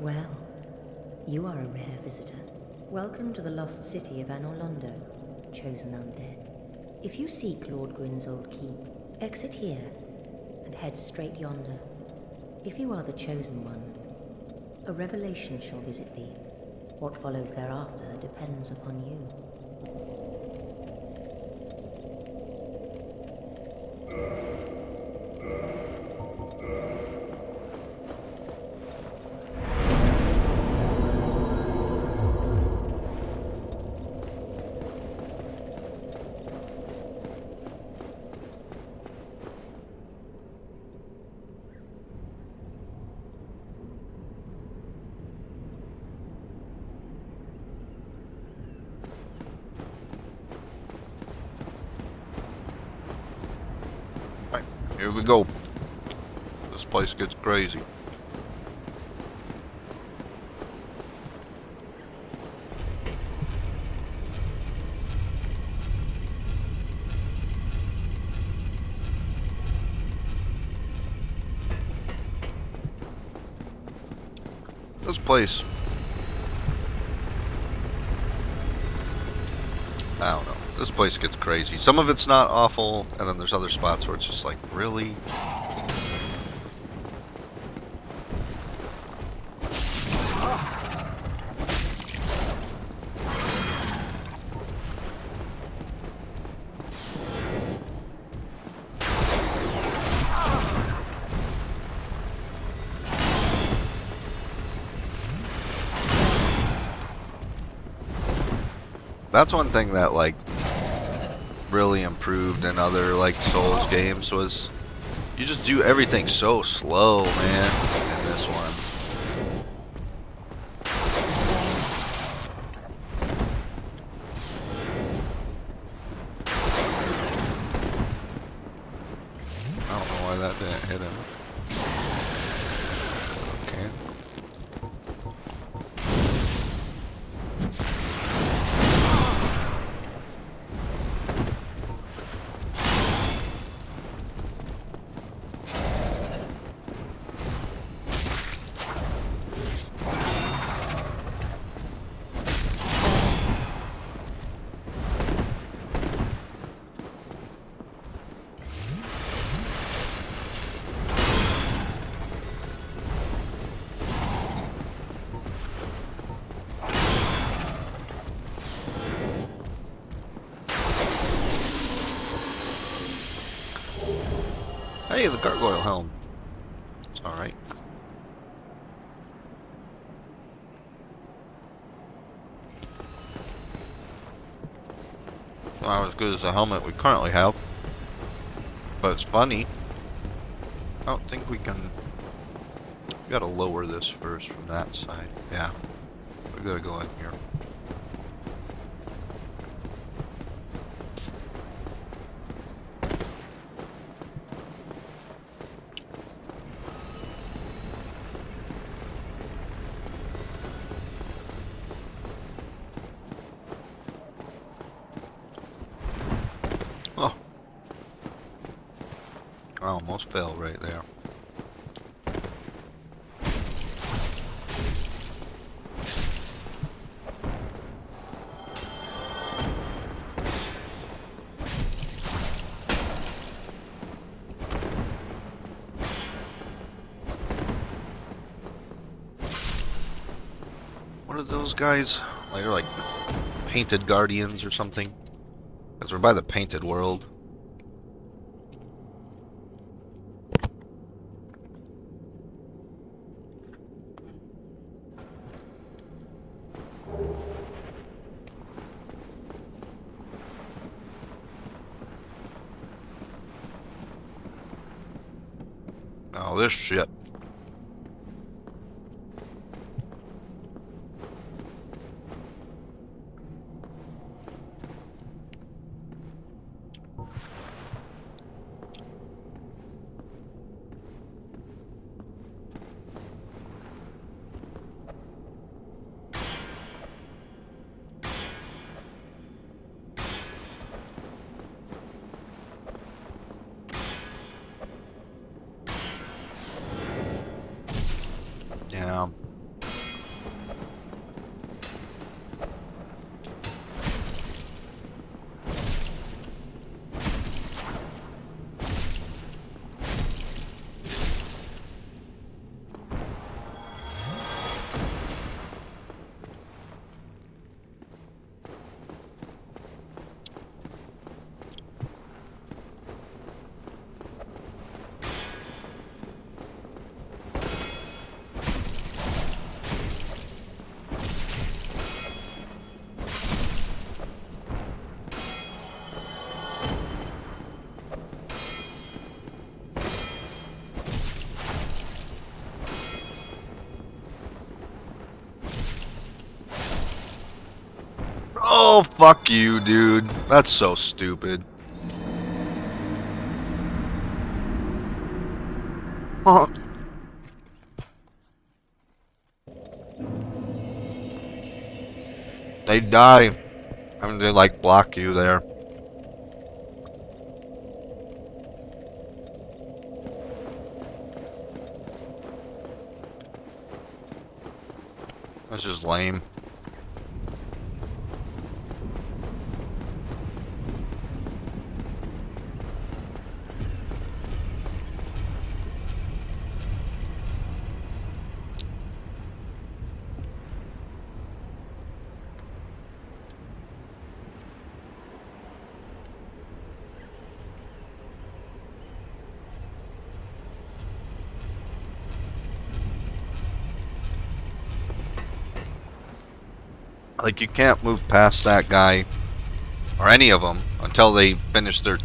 Well, you are a rare visitor. Welcome to the lost city of Anorlondo, chosen undead. If you seek Lord Gwyn's old keep, exit here and head straight yonder. If you are the chosen one, a revelation shall visit thee. What follows thereafter depends upon you. Here we go. This place gets crazy. This place, I don't know. This place gets crazy. Some of it's not awful, and then there's other spots where it's just like, really? That's one thing that, like, really improved in other, like, Souls games was you just do everything so slow, man, in this one. Hey, the gargoyle helm. It's alright. Not as good as the helmet we currently have. But it's funny. I don't think we can... We gotta lower this first from that side. Yeah. We gotta go in here. Oh. I almost fell right there. What are those guys? Like, they're like painted guardians or something? Because we're by the painted world. Oh, this shit. Yeah. Oh, fuck you, dude. That's so stupid. Huh. They die. I mean, they like block you there. That's just lame. Like, you can't move past that guy, or any of them, until they finish their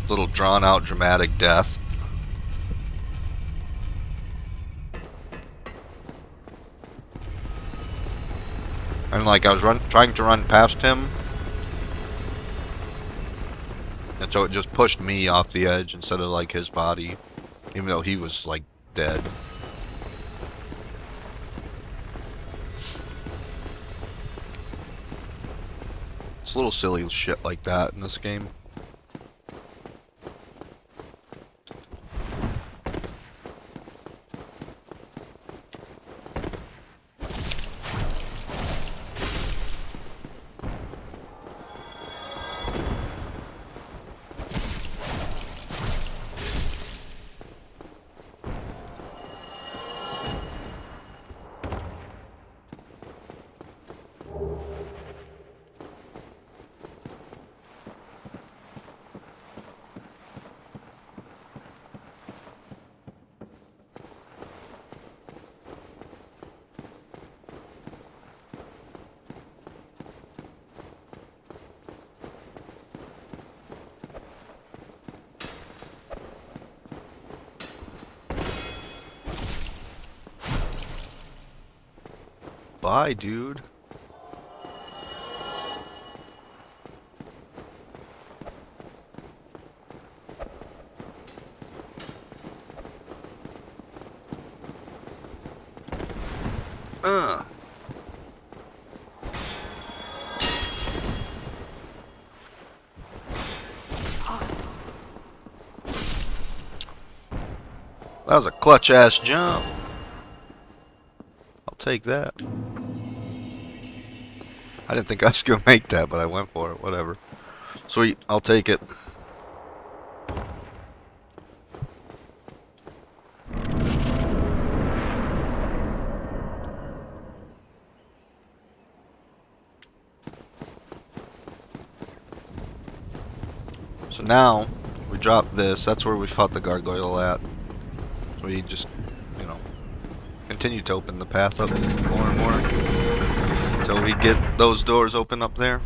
little drawn-out dramatic death. And like, I was trying to run past him, and so it just pushed me off the edge instead of like his body, even though he was like dead. It's a little silly shit like that in this game. Bye, dude. That was a clutch ass jump. I'll take that. I didn't think I was gonna make that, but I went for it. Whatever. Sweet, I'll take it. So now we drop this. That's where we fought the gargoyle at. So we just, you know, continue to open the path up more and more until we get those doors open up there.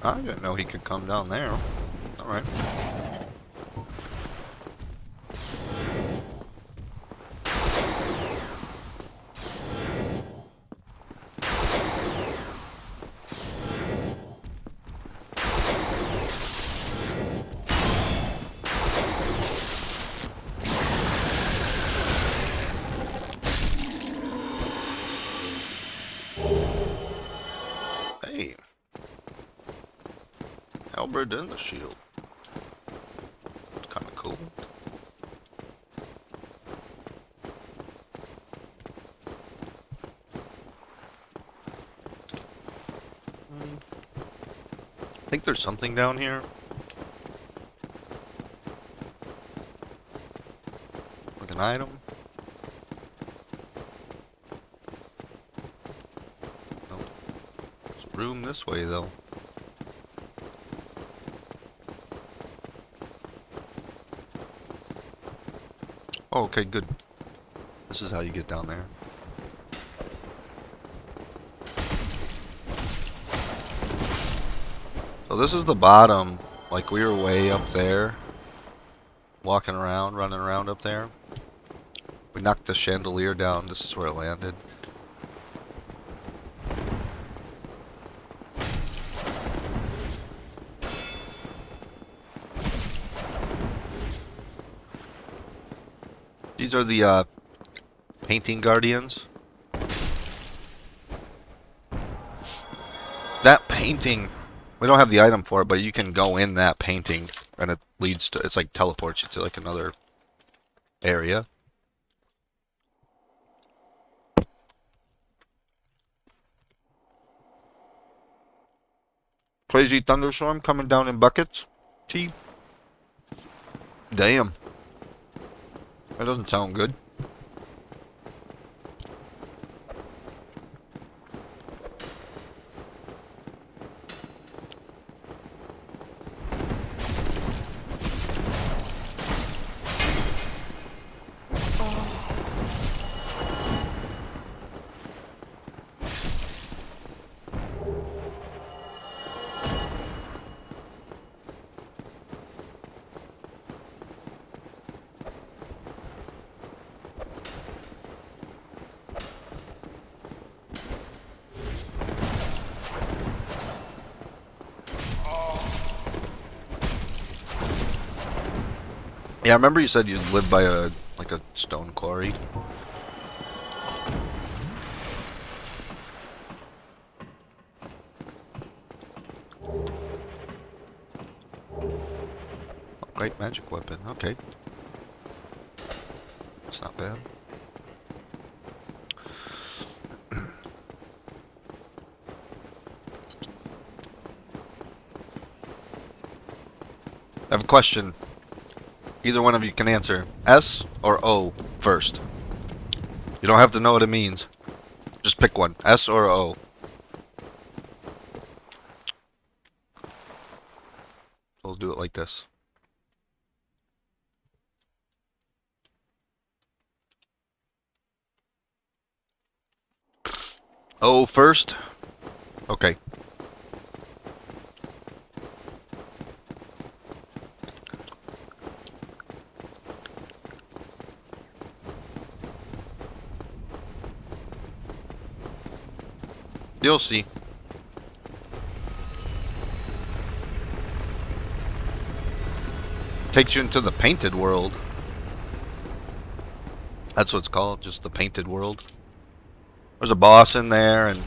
I didn't know he could come down there. Alright. Hey. Halberd and the shield. It's kind of cool. I think there's something down here. Like an item. No. There's a room this way though. Oh, okay, good. This is how you get down there. So this is the bottom. Like we were way up there. Walking around, running around up there. We knocked the chandelier down. This is where it landed. These are the painting guardians. That painting, we don't have the item for it, but you can go in that painting and it leads to, it's like teleports you to like another area. Crazy thunderstorm coming down in buckets. T. Damn. That doesn't sound good. Yeah, I remember you said you lived by a like a stone quarry. Great magic weapon. Okay. It's not bad. I have a question. Either one of you can answer. S or O first. You don't have to know what it means. Just pick one. S or O. We'll do it like this. Oh, first? Okay. You'll see. Takes you into the painted world. That's what it's called, just the painted world. There's a boss in there, and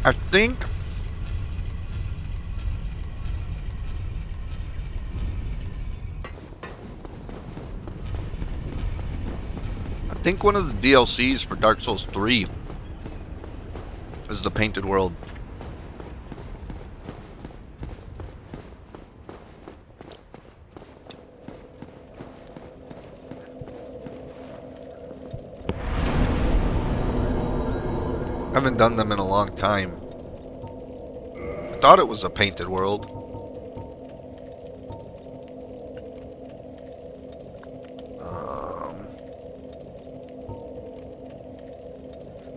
I think one of the DLCs for Dark Souls 3 is the painted world. I haven't done them in a long time. I thought it was a painted world.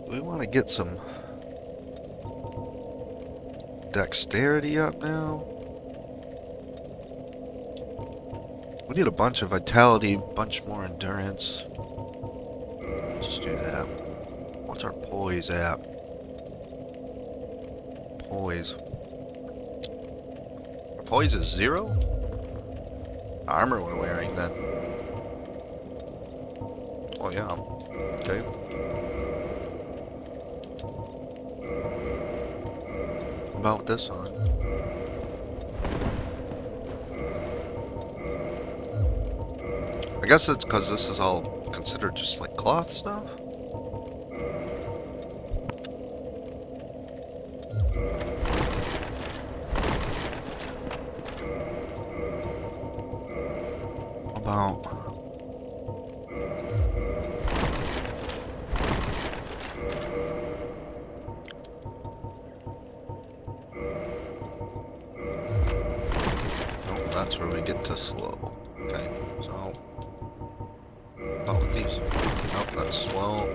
We want to get some dexterity up now. We need a bunch of vitality, bunch more endurance. Let's do that. What's our poise at? Poise. Our poise is 0? Armor we're wearing then. Oh yeah. Okay. What about this on? I guess it's because this is all considered just like cloth stuff. About oh, that's where we get to slow. Okay, so not with these. Nope, that's slow.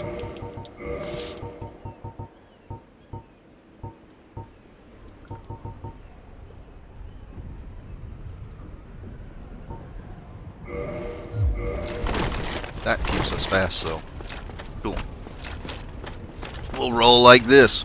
That keeps us fast, though. Cool. We'll roll like this.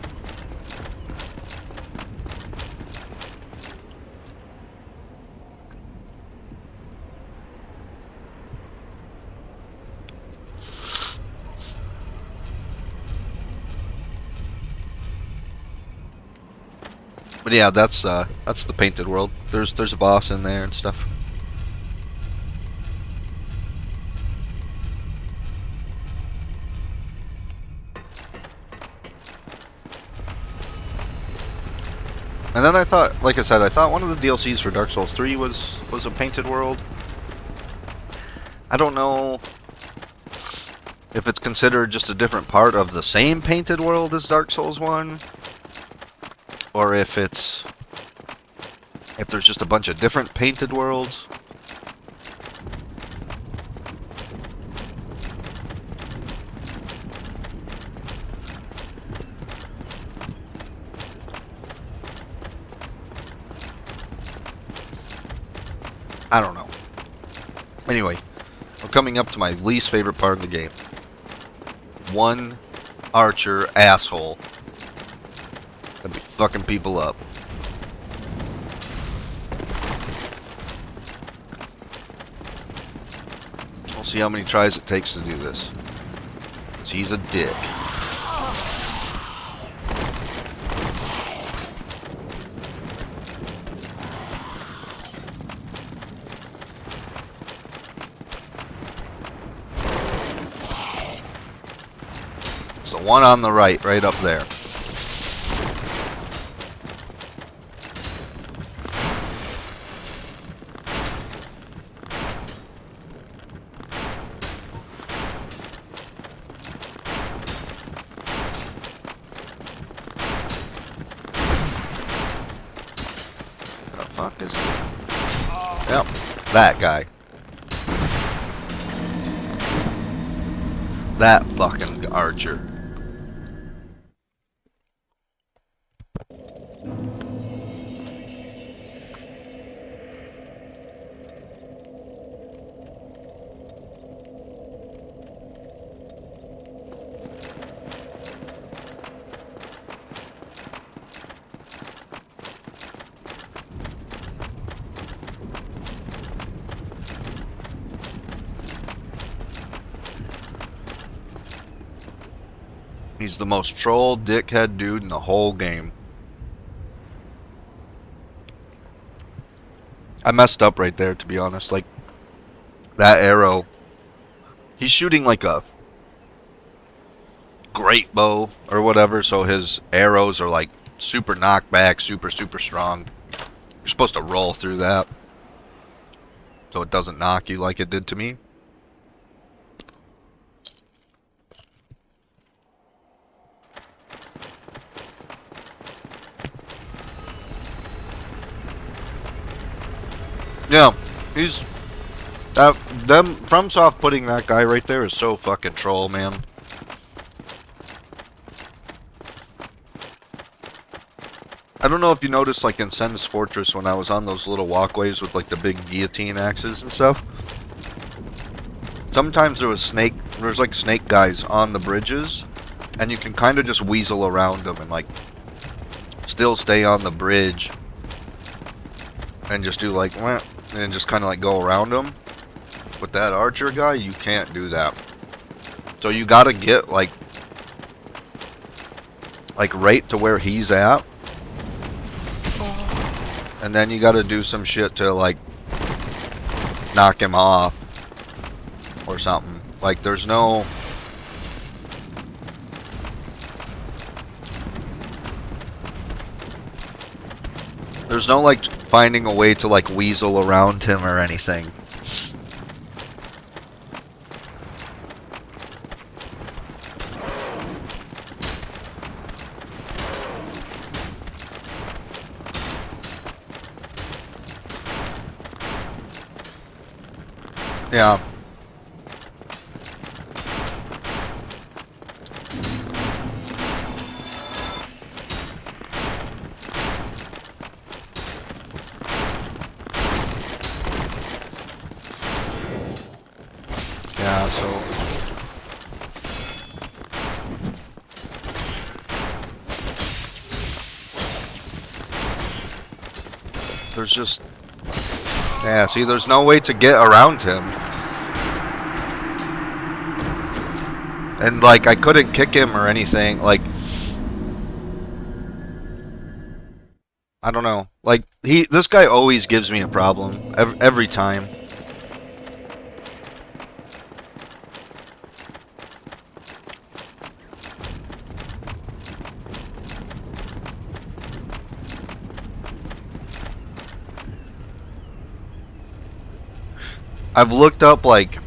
But yeah, that's the painted world. There's a boss in there and stuff. And then I thought, like I said, I thought one of the DLCs for Dark Souls 3 was a painted world. I don't know if it's considered just a different part of the same painted world as Dark Souls 1, or if there's just a bunch of different painted worlds. I don't know. Anyway, we're coming up to my least favorite part of the game. One archer asshole that be fucking people up. We'll see how many tries it takes to do this. 'Cause he's a dick. One on the right up there. Yep, that guy. That fucking archer. He's the most troll dickhead dude in the whole game. I messed up right there, to be honest. Like, that arrow. He's shooting like a great bow or whatever, so his arrows are like super knockback, super strong. You're supposed to roll through that so it doesn't knock you like it did to me. Yeah, he's them FromSoft putting that guy right there is so fucking troll, man. I don't know if you noticed, like in Sen's Fortress, when I was on those little walkways with like the big guillotine axes and stuff. Sometimes there's like snake guys on the bridges, and you can kind of just weasel around them and like still stay on the bridge and just do like and just kind of like go around them. With that archer guy, you can't do that. So you gotta get like right to where he's at, and then you gotta do some shit to like knock him off or something. Like there's no like finding a way to like weasel around him or anything. Yeah. Yeah, so there's just see, there's no way to get around him. And like I couldn't kick him or anything, like I don't know. Like this guy always gives me a problem every time. I've looked up like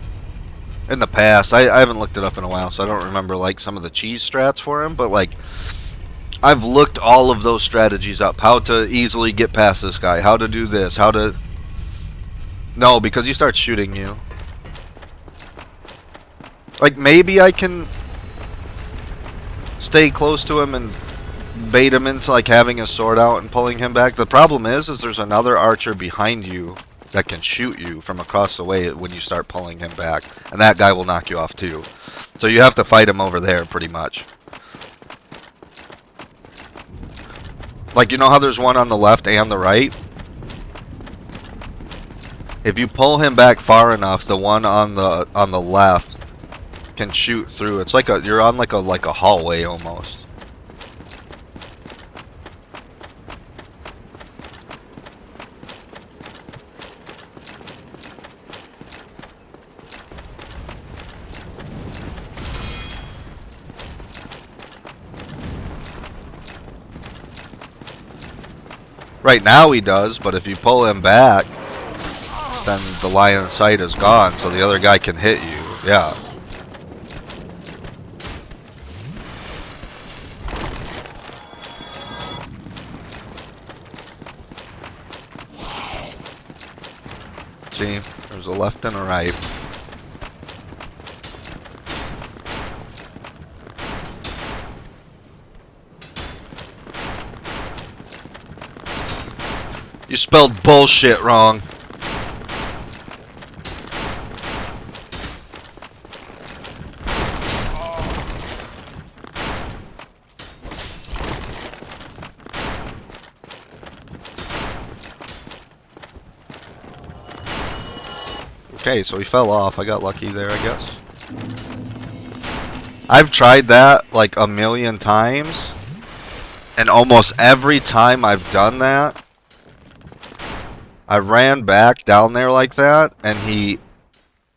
in the past, I haven't looked it up in a while, so I don't remember like some of the cheese strats for him, but like I've looked all of those strategies up. How to easily get past this guy, how to do this, how to... No, because he starts shooting you. Like maybe I can stay close to him and bait him into like having his sword out and pulling him back. The problem is there's another archer behind you that can shoot you from across the way when you start pulling him back, and that guy will knock you off too. So you have to fight him over there pretty much. Like, you know how there's one on the left and the right? If you pull him back far enough, the one on the left can shoot through. It's like you're on like a hallway almost. Right now he does, but if you pull him back, then the line of sight is gone, so the other guy can hit you. Yeah. See, there's a left and a right. You spelled bullshit wrong. Okay, so he fell off. I got lucky there, I guess. I've tried that like a million times, and almost every time I've done that, I ran back down there like that, and he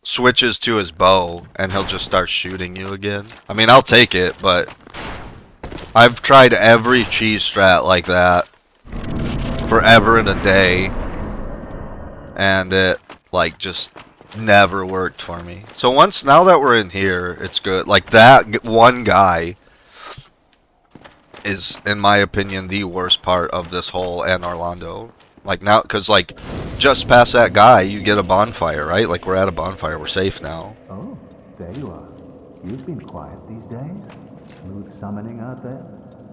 switches to his bow, and he'll just start shooting you again. I mean, I'll take it, but I've tried every cheese strat like that forever and a day, and it, like, just never worked for me. So now that we're in here, it's good. Like, that one guy is, in my opinion, the worst part of this whole Orlando. Like, now, because, like, just past that guy, you get a bonfire, right? Like, we're at a bonfire. We're safe now. Oh, there you are. You've been quiet these days. Smooth summoning out there.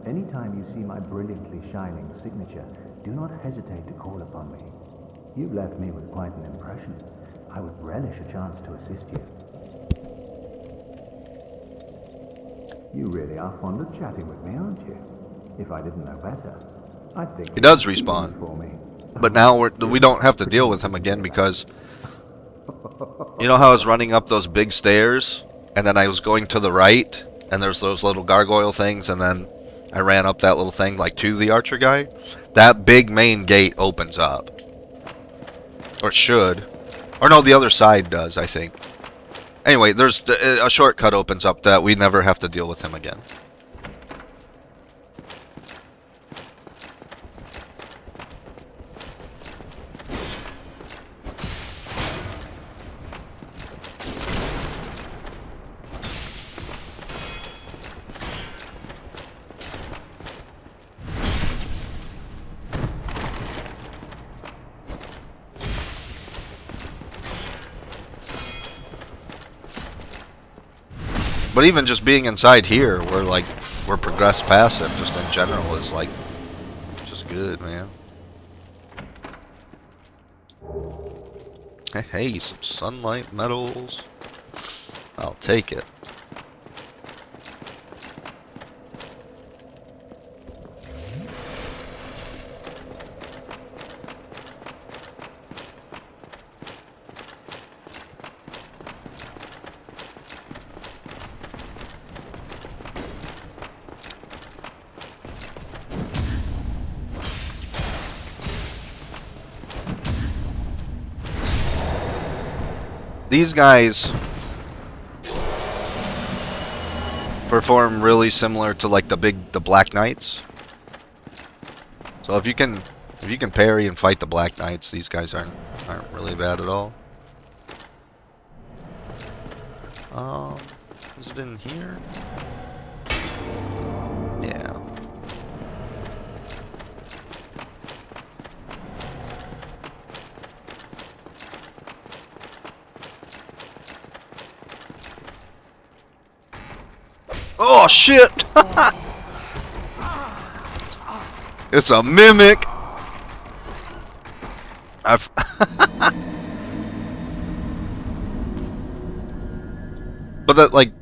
Anytime you see my brilliantly shining signature, do not hesitate to call upon me. You've left me with quite an impression. I would relish a chance to assist you. You really are fond of chatting with me, aren't you? If I didn't know better, I think He does respawn. for me. But now we don't have to deal with him again because you know how I was running up those big stairs and then I was going to the right and there's those little gargoyle things and then I ran up that little thing like to the archer guy? That big main gate opens up. Or it should. Or no, the other side does, I think. Anyway, there's a shortcut opens up that we never have to deal with him again. But even just being inside here, we're progressed past it, just in general, is like, just good, man. Hey, some sunlight metals. I'll take it. These guys perform really similar to like the Black Knights. So if you can parry and fight the Black Knights, these guys aren't really bad at all. Is it in here? Yeah. Oh shit! It's a mimic. But that, like,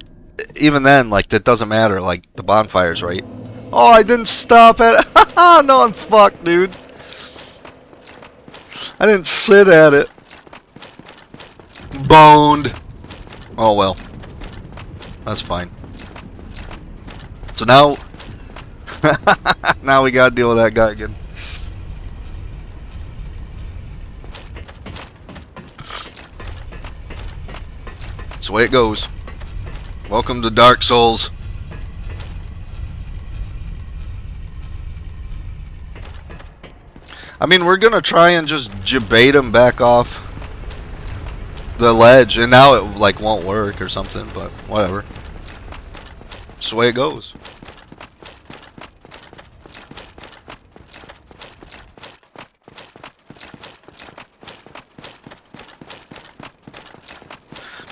even then, like, that doesn't matter. Like, the bonfire's right. Oh, I didn't stop at it. No, I'm fucked, dude. I didn't sit at it. Boned. Oh well. That's fine. So now, now we gotta deal with that guy again. That's the way it goes. Welcome to Dark Souls. I mean, we're gonna try and just debate him back off the ledge, and now it like won't work or something, but whatever. That's the way it goes.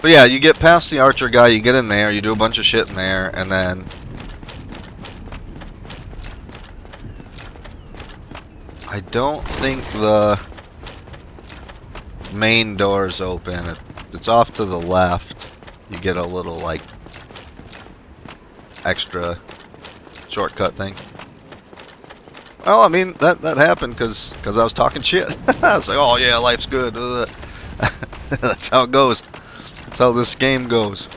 But yeah, you get past the archer guy, you get in there, you do a bunch of shit in there, and then I don't think the main door's open. It's off to the left. You get a little, like, extra shortcut thing. Well, I mean, that happened because I was talking shit. I was like, oh yeah, life's good. That's how it goes. That's how this game goes.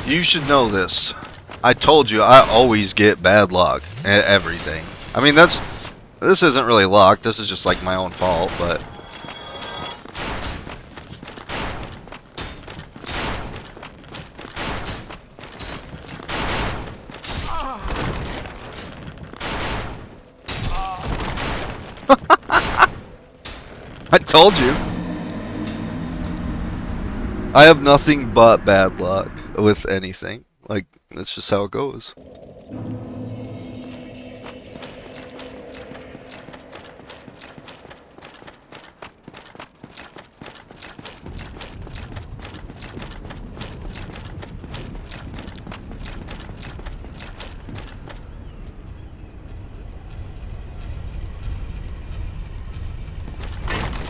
You should know this. I told you I always get bad luck at everything. I mean, this isn't really luck. This is just like my own fault, but I told you. I have nothing but bad luck with anything. Like, that's just how it goes.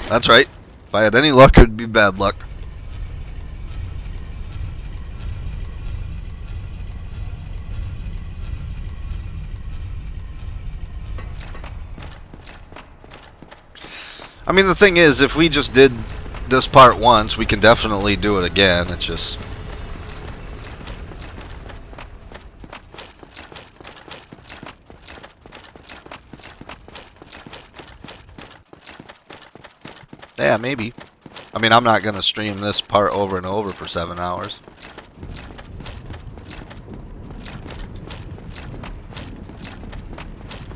That's right. If I had any luck, it would be bad luck. I mean, the thing is, if we just did this part once, we can definitely do it again. It's just... yeah, maybe. I mean, I'm not going to stream this part over and over for 7 hours.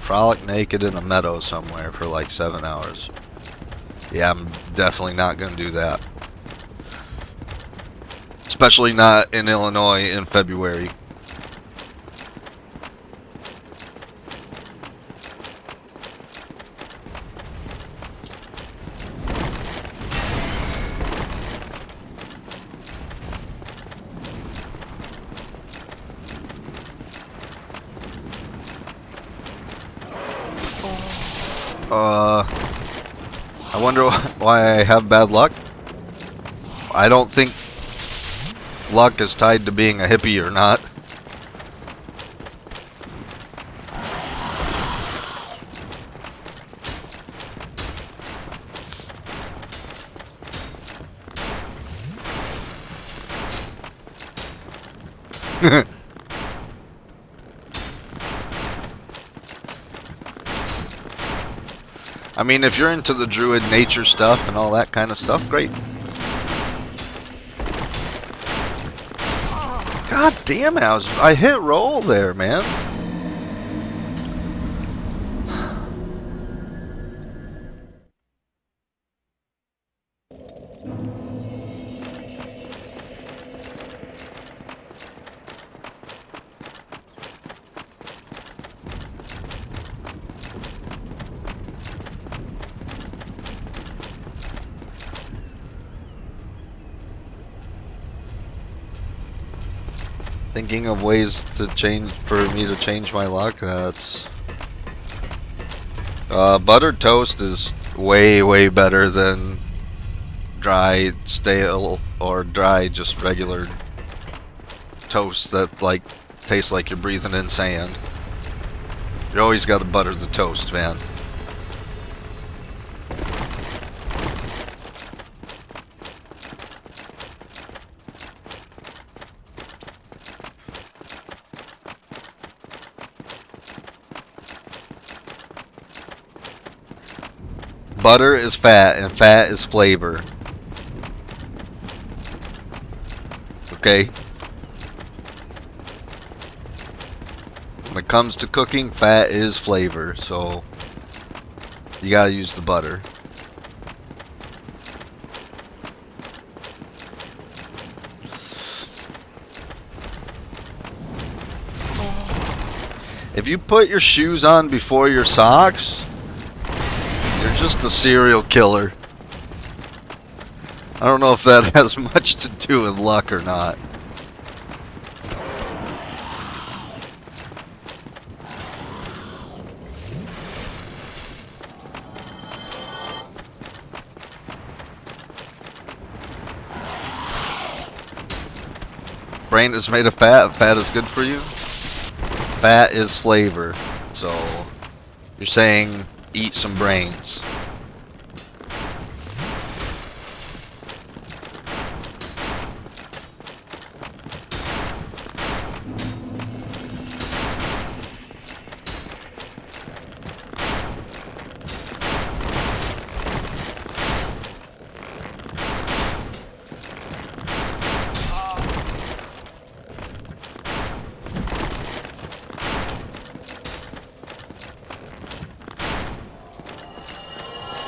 Frolic naked in a meadow somewhere for like 7 hours. Yeah, I'm definitely not going to do that. Especially not in Illinois in February. I wonder why I have bad luck. I don't think luck is tied to being a hippie or not. I mean, if you're into the druid nature stuff and all that kind of stuff, great. God damn it, I hit roll there, man. Thinking of ways to change, for me to change my luck, that's... buttered toast is way better than dry, stale, or dry, just regular toast that, like, tastes like you're breathing in sand. You always gotta butter the toast, man. Butter is fat, and fat is flavor. Okay? When it comes to cooking, fat is flavor, so You gotta use the butter. If you put your shoes on before your socks, you're just a serial killer. I don't know if that has much to do with luck or not. Brain is made of fat. Fat is good for you. Fat is flavor. So you're saying eat some brains.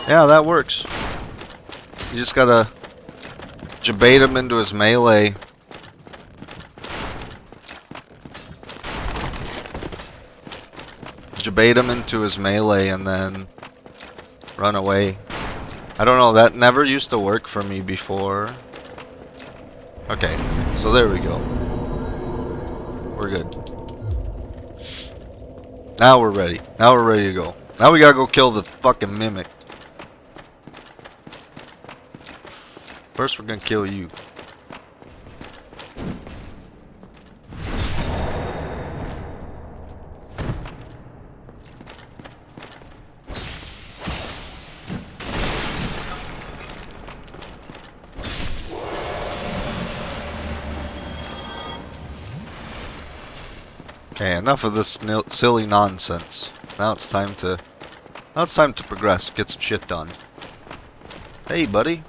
Yeah, that works. You just gotta jabait him into his melee. Jabait him into his melee and then run away. I don't know, that never used to work for me before. Okay, so there we go. We're good. Now we're ready. Now we're ready to go. Now we gotta go kill the fucking mimic. First we're gonna kill you. Okay, enough of this silly nonsense. Now it's time to progress, get some shit done. Hey, buddy.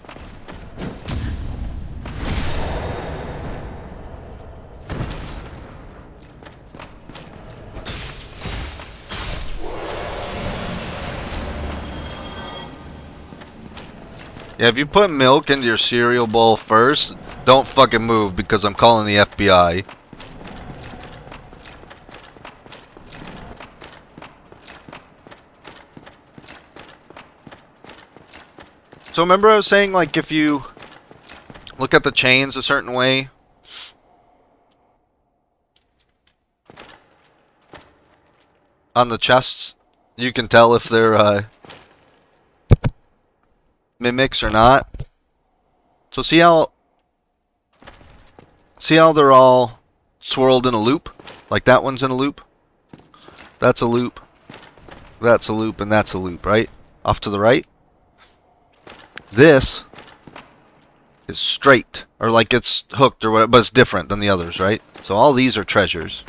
Yeah, if you put milk into your cereal bowl first, don't fucking move because I'm calling the FBI. So remember I was saying, like, if you look at the chains a certain way, on the chests, you can tell if they're mimics or not. So see how they're all swirled in a loop? Like that one's in a loop. That's a loop. That's a loop, and that's a loop, right? Off to the right. This is straight, or like it's hooked or whatever, but it's different than the others, right? So all these are treasures.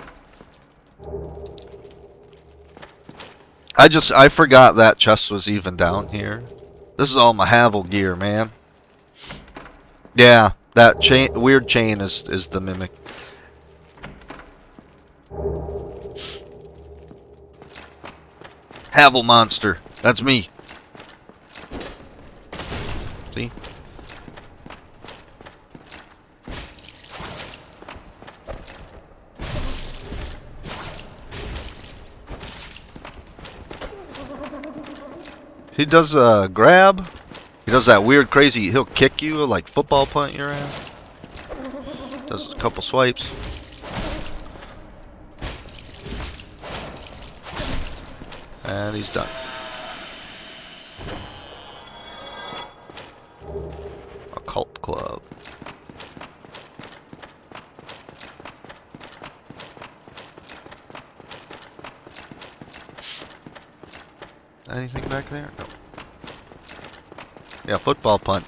I forgot that chest was even down here. This is all my Havel gear, man. Yeah, that chain, weird chain is the mimic. Havel monster. That's me. See? He does a grab. He does that weird crazy, he'll kick you, like football punt your ass. Does a couple swipes. And he's done. Occult club. Anything back there? No. Yeah, football punt.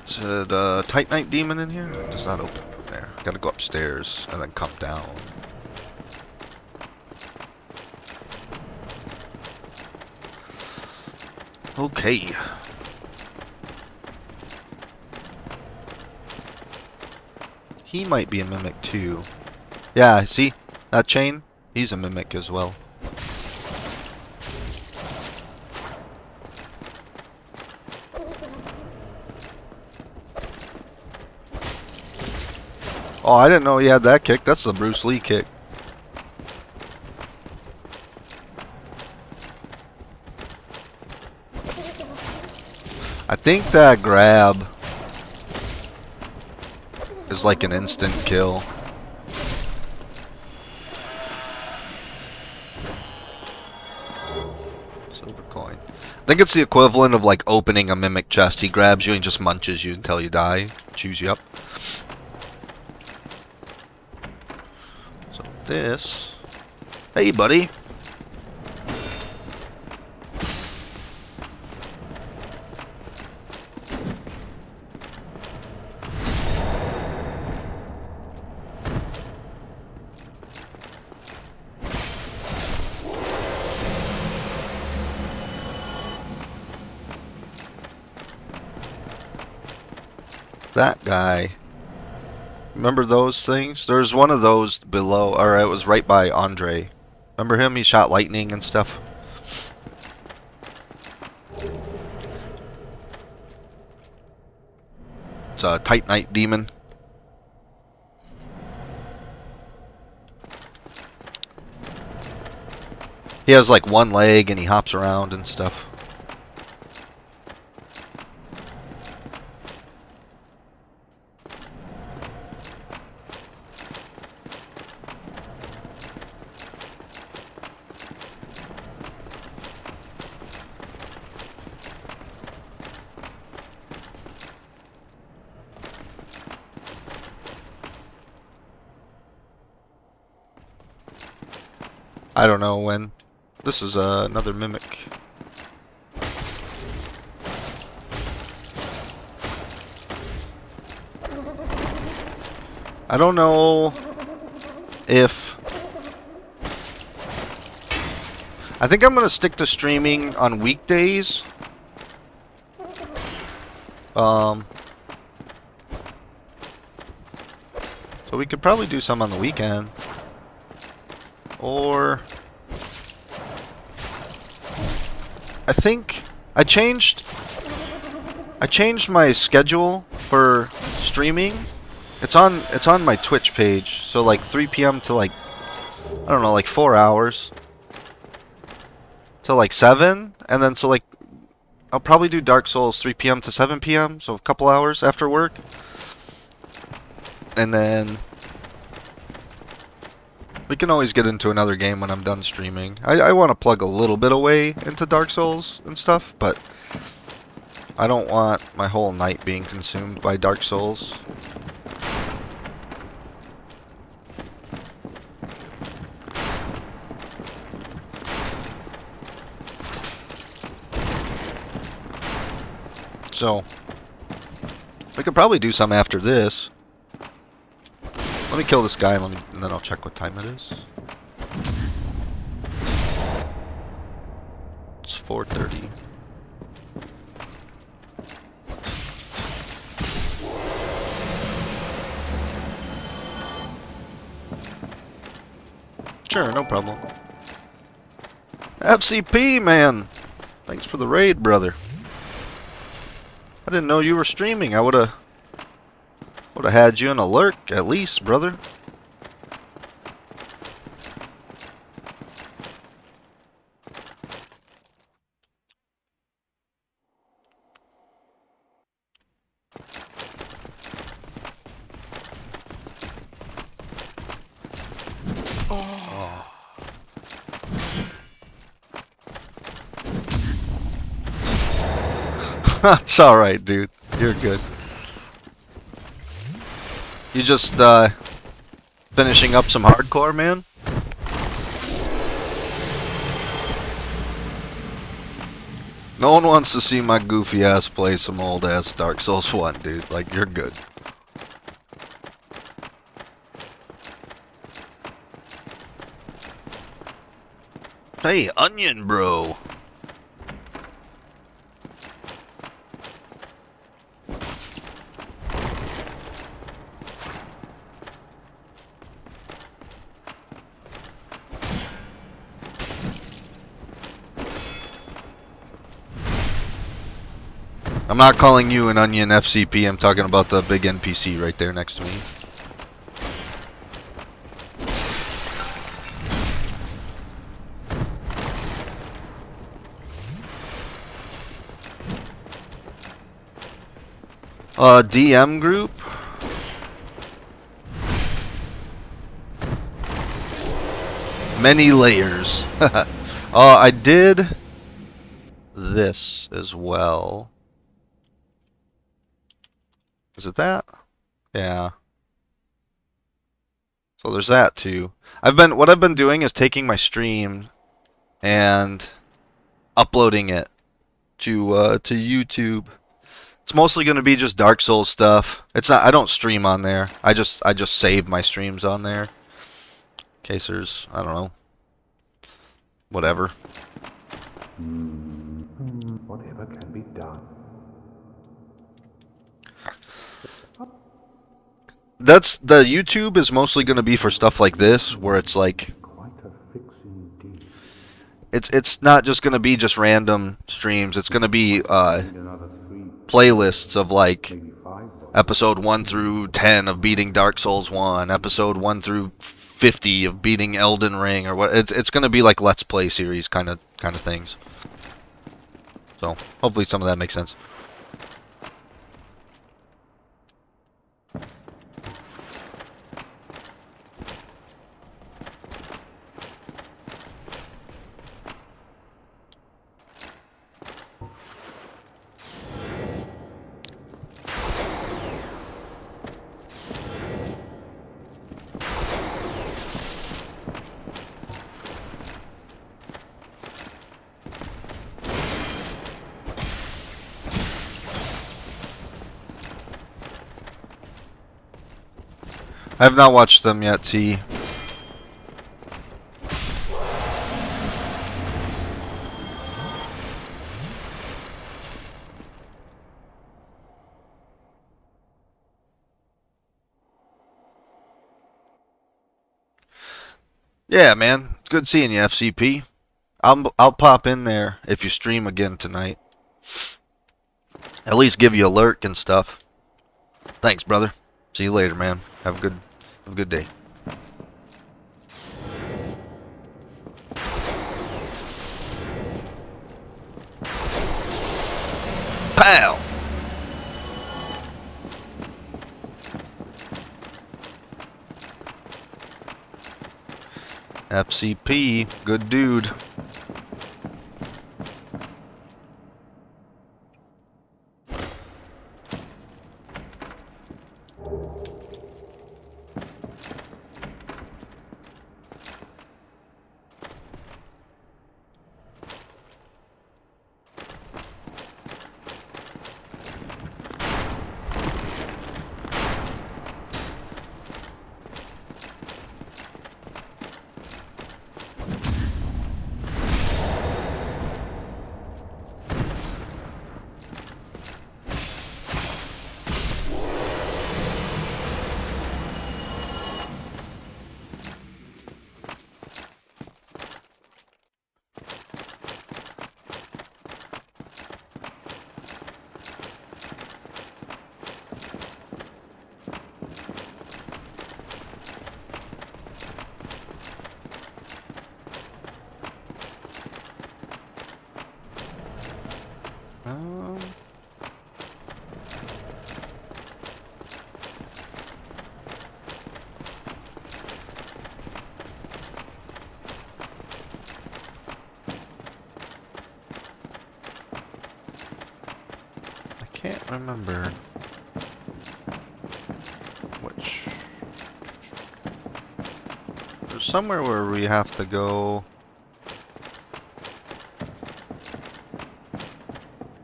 Is it a Tight Night Demon in here? It does not open from there. Gotta go upstairs and then come down. Okay. He might be a mimic too. Yeah, see? That chain? He's a mimic as well. Oh, I didn't know he had that kick. That's the Bruce Lee kick. I think that grab is like an instant kill. Silver coin. I think it's the equivalent of like opening a mimic chest. He grabs you and just munches you until you die. Chews you up. So this... Hey, buddy. That guy. Remember those things? There's one of those below, or it was right by Andre. Remember him? He shot lightning and stuff. It's a Tight Knight demon. He has like one leg and he hops around and stuff. I don't know when. This is another mimic. I don't know if... I think I'm gonna stick to streaming on weekdays. So we could probably do some on the weekend. Or... I think I changed my schedule for streaming. It's on my Twitch page. So like 3 p.m. to like, I don't know, like 4 hours. Till like 7, and then so like I'll probably do Dark Souls 3 p.m. to 7 p.m. so a couple hours after work. And then we can always get into another game when I'm done streaming. I want to plug a little bit away into Dark Souls and stuff, but I don't want my whole night being consumed by Dark Souls. So, we could probably do some after this. Let me kill this guy and then I'll check what time it is. It's 4:30. Sure, no problem. FCP, man! Thanks for the raid, brother. I didn't know you were streaming. I would've had you in a lurk, at least, brother. Oh. That's alright, dude. You're good. You just, finishing up some hardcore, man? No one wants to see my goofy ass play some old ass Dark Souls 1, dude. Like, you're good. Hey, Onion Bro. I'm not calling you an onion FCP. I'm talking about the big NPC right there next to me. DM group. Many layers. I did this as well. Is it that? Yeah. So there's that too. What I've been doing is taking my stream and uploading it to YouTube. It's mostly going to be just Dark Souls stuff. It's not. I don't stream on there. I just save my streams on there. In case there's, I don't know, whatever. Whatever can be done. The YouTube is mostly going to be for stuff like this, where it's like Quite a fix indeed. it's not just going to be just random streams. It's going to be Need another 3, playlists of like maybe 5. episode 1 through 10 of beating Dark Souls 1, episode 1 through 50 of beating Elden Ring, or what. It's going to be like Let's Play series kind of things. So hopefully some of that makes sense. I have not watched them yet, T. Yeah, man. It's good seeing you, FCP. I'll pop in there if you stream again tonight. At least give you a lurk and stuff. Thanks, brother. See you later, man. Have a good day. Pow! FCP, good dude. Can't remember which. There's somewhere where we have to go.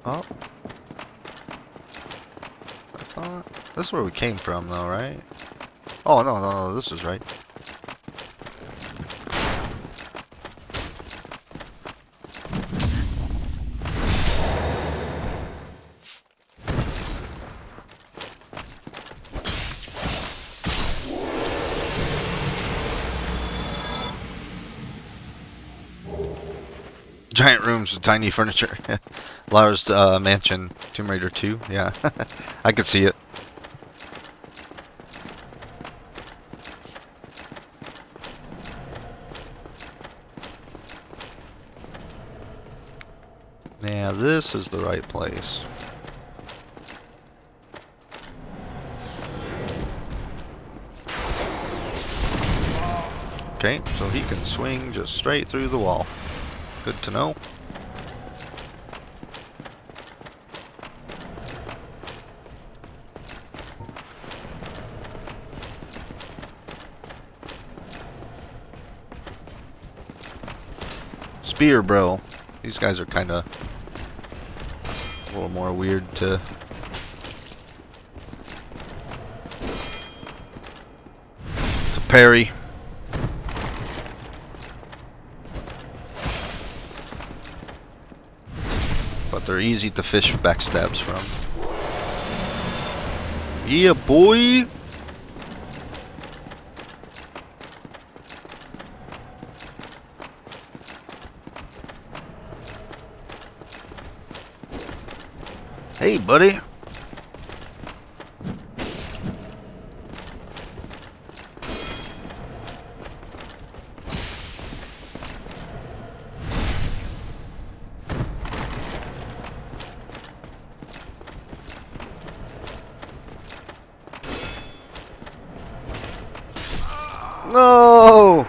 Oh. I thought this is where we came from though, right? Oh no, this is right. Giant rooms with tiny furniture. Lara's mansion, Tomb Raider 2. Yeah, I could see it. Yeah, this is the right place. Okay, so he can swing just straight through the wall. Good to know. Spear, bro. These guys are kind of a little more weird to parry. But they're easy to fish backstabs from. Yeah, boy! Hey, buddy! No!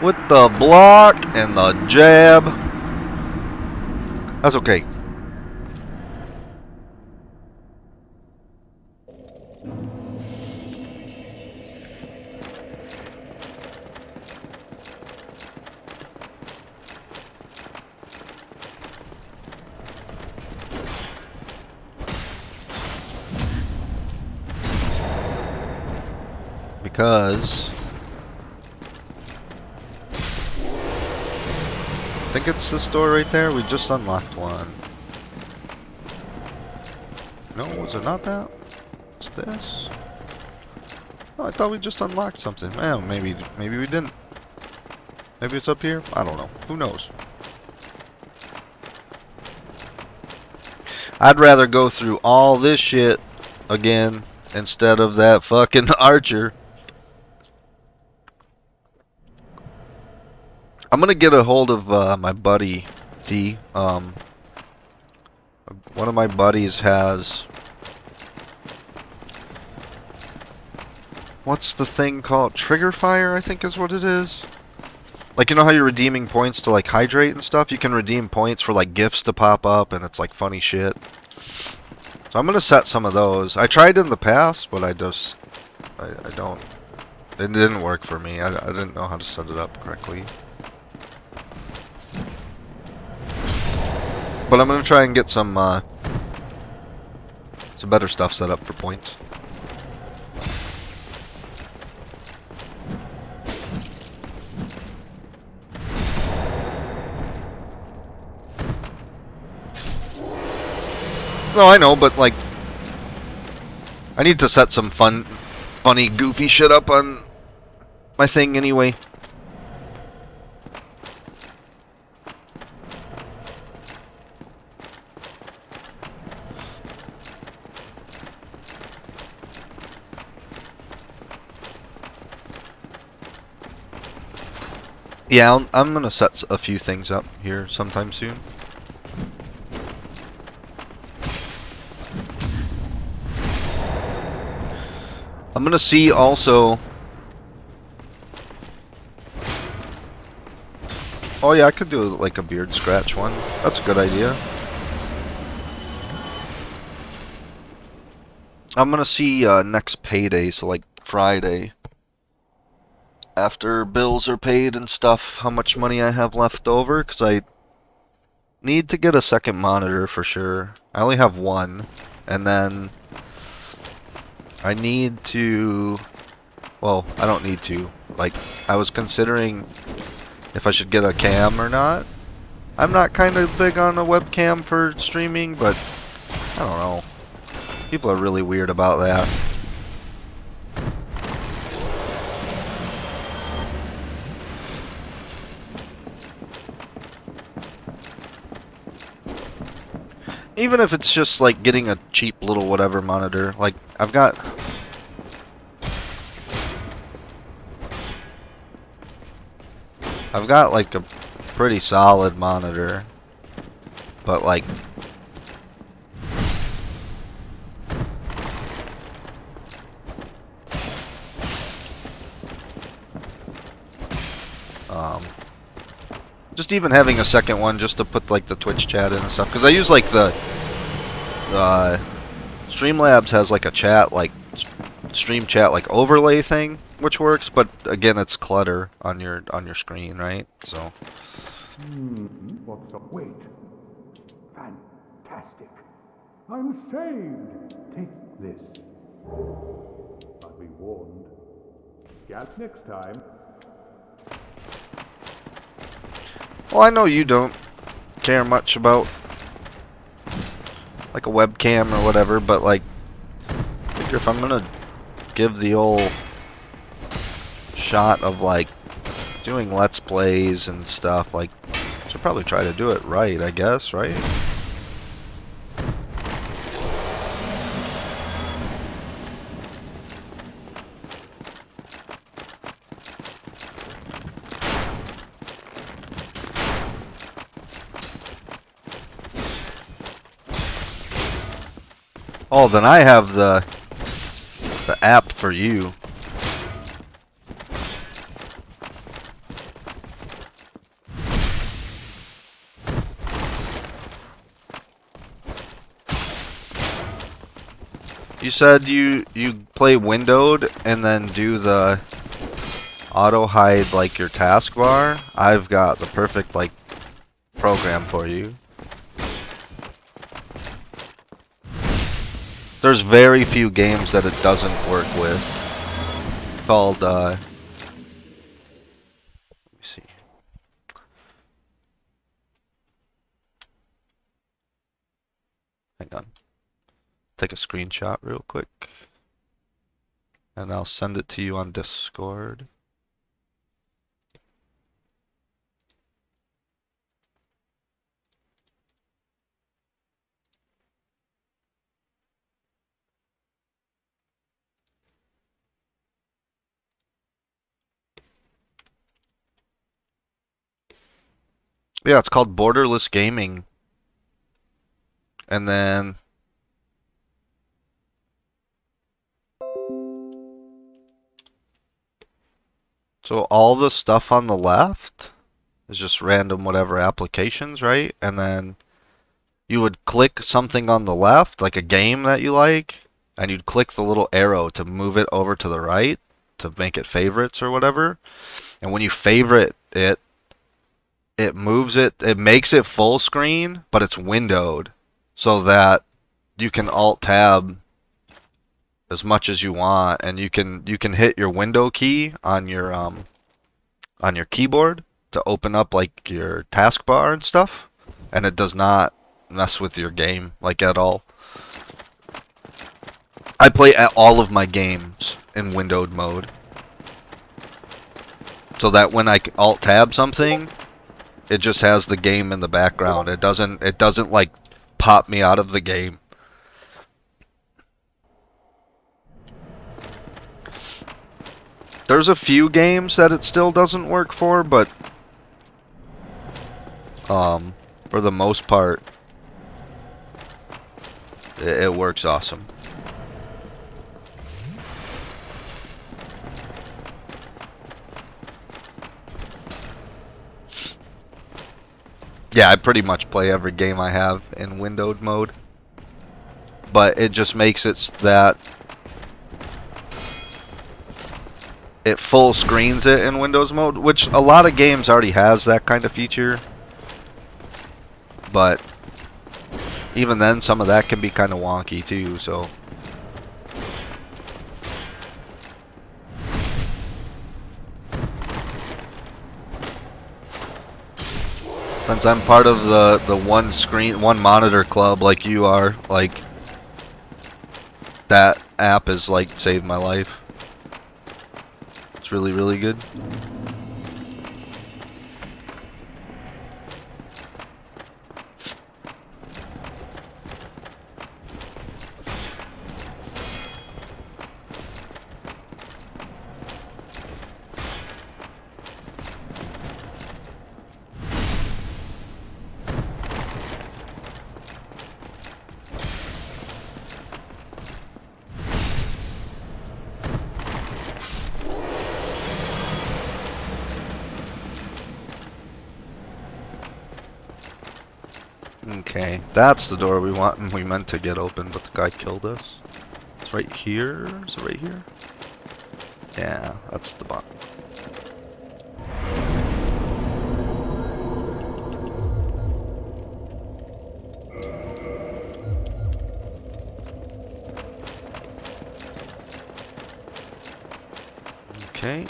With the block and the jab. That's okay. Because I think it's this door right there. We just unlocked one. No, was it not that? It's this? Oh, I thought we just unlocked something. Well, maybe we didn't. Maybe it's up here? I don't know. Who knows? I'd rather go through all this shit again instead of that fucking archer. I'm gonna get a hold of my buddy D. One of my buddies has, what's the thing called? Trigger fire, I think is what it is. Like, you know how you're redeeming points to like hydrate and stuff? You can redeem points for like gifts to pop up, and it's like funny shit. So I'm gonna set some of those. I tried in the past, but I don't. It didn't work for me. I didn't know how to set it up correctly. But I'm gonna try and get some better stuff set up for points. No, I know, but like, I need to set some funny, goofy shit up on my thing anyway. Yeah, I'm gonna set a few things up here sometime soon. I'm gonna see also. Oh yeah, I could do like a beard scratch one. That's a good idea. I'm gonna see next payday, so like Friday. After bills are paid and stuff, how much money I have left over, because I need to get a second monitor for sure. I only have one, and then I need to, well, I don't need to, like, I was considering if I should get a cam or not. I'm not kind of big on a webcam for streaming, but I don't know. People are really weird about that. Even if it's just like getting a cheap little whatever monitor. Like I've got like a pretty solid monitor, but like just even having a second one just to put like the Twitch chat in and stuff, because I use like the Streamlabs has like a chat, like stream chat like overlay thing, which works, but again it's clutter on your screen, right? So What's up? Wait. Fantastic. I'm saved. Take this. But be warned. Gas next time. well, I know you don't care much about like a webcam or whatever, but like I figure if I'm gonna give the old shot of like doing let's plays and stuff, like should probably try to do it right, I guess, right? Oh, then I have the app for you. You said you play windowed and then do the auto hide like your taskbar. I've got the perfect like program for you. There's very few games that it doesn't work with. Called let me see. Hang on. Take a screenshot real quick. And I'll send it to you on Discord. Yeah, it's called Borderless Gaming. And then so all the stuff on the left is just random whatever applications, right? And then you would click something on the left, like a game that you like, and you'd click the little arrow to move it over to the right to make it favorites or whatever. And when you favorite it, it moves it, it makes it full screen, but it's windowed so that you can alt tab as much as you want, and you can hit your window key on your keyboard to open up like your taskbar and stuff, and it does not mess with your game like at all. I play all of my games in windowed mode, so that when I alt tab something, it just has the game in the background. It doesn't like pop me out of the game. There's a few games that it still doesn't work for, but for the most part, it works awesome. Yeah, I pretty much play every game I have in windowed mode, but it just makes it that it full screens it in Windows mode, which a lot of games already has that kind of feature. But even then, some of that can be kind of wonky too, so. Since I'm part of the one monitor club like you are, like, that app has like saved my life. It's really, really good. Okay, that's the door we meant to get open, but the guy killed us. It's right here. Is it right here? Yeah, that's the bot. Okay.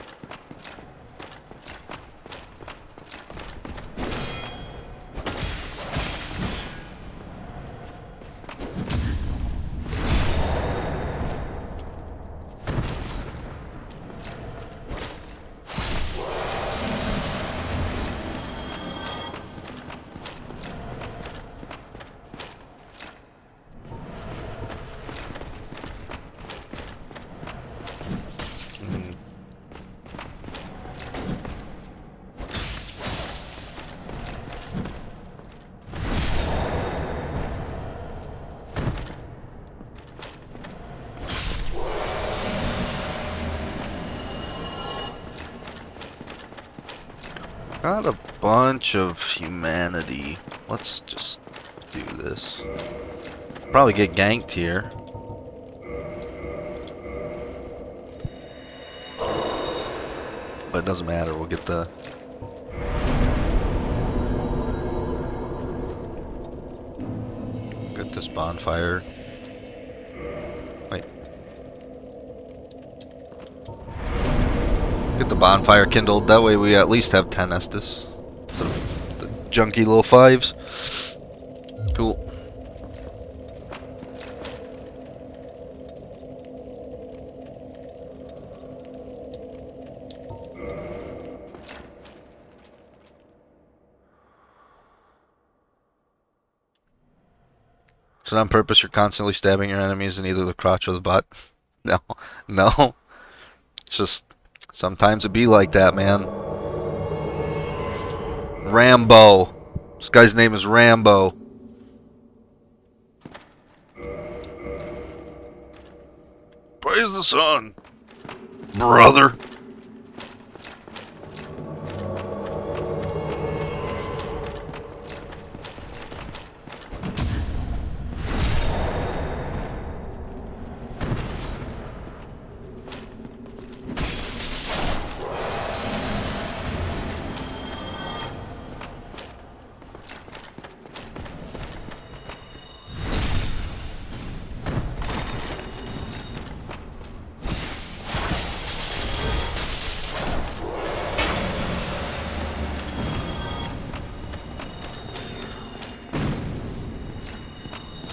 Got a bunch of humanity. Let's just do this. Probably get ganked here. But it doesn't matter, we'll get the... Get this bonfire. Wait. Get the bonfire kindled, that way we at least have 10 Estus. Instead of the junky little 5s. Cool. So on purpose you're constantly stabbing your enemies in either the crotch or the butt? No. No. It's just... Sometimes it be like that, man. Rambo. This guy's name is Rambo. Praise the sun, brother.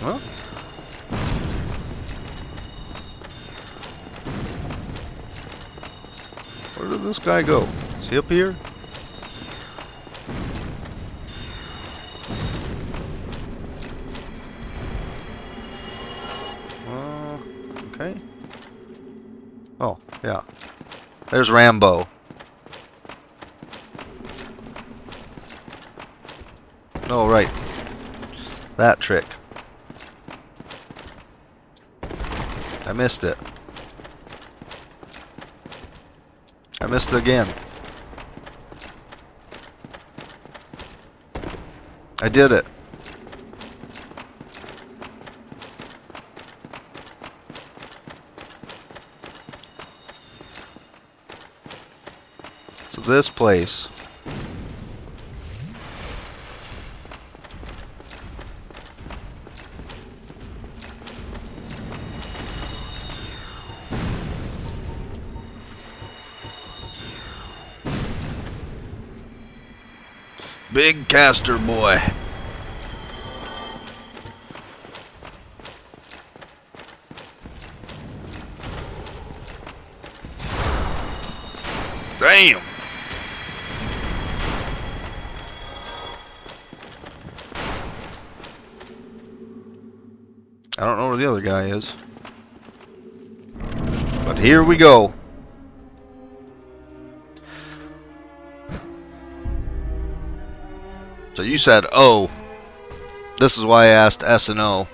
Well, where did this guy go? Is he up here? Okay. Oh, yeah. There's Rambo. Oh, right. That trick. I missed it. I missed it again. I did it. So this place. Big caster boy. Damn. I don't know where the other guy is. But here we go. So you said O. This is why I asked S and O.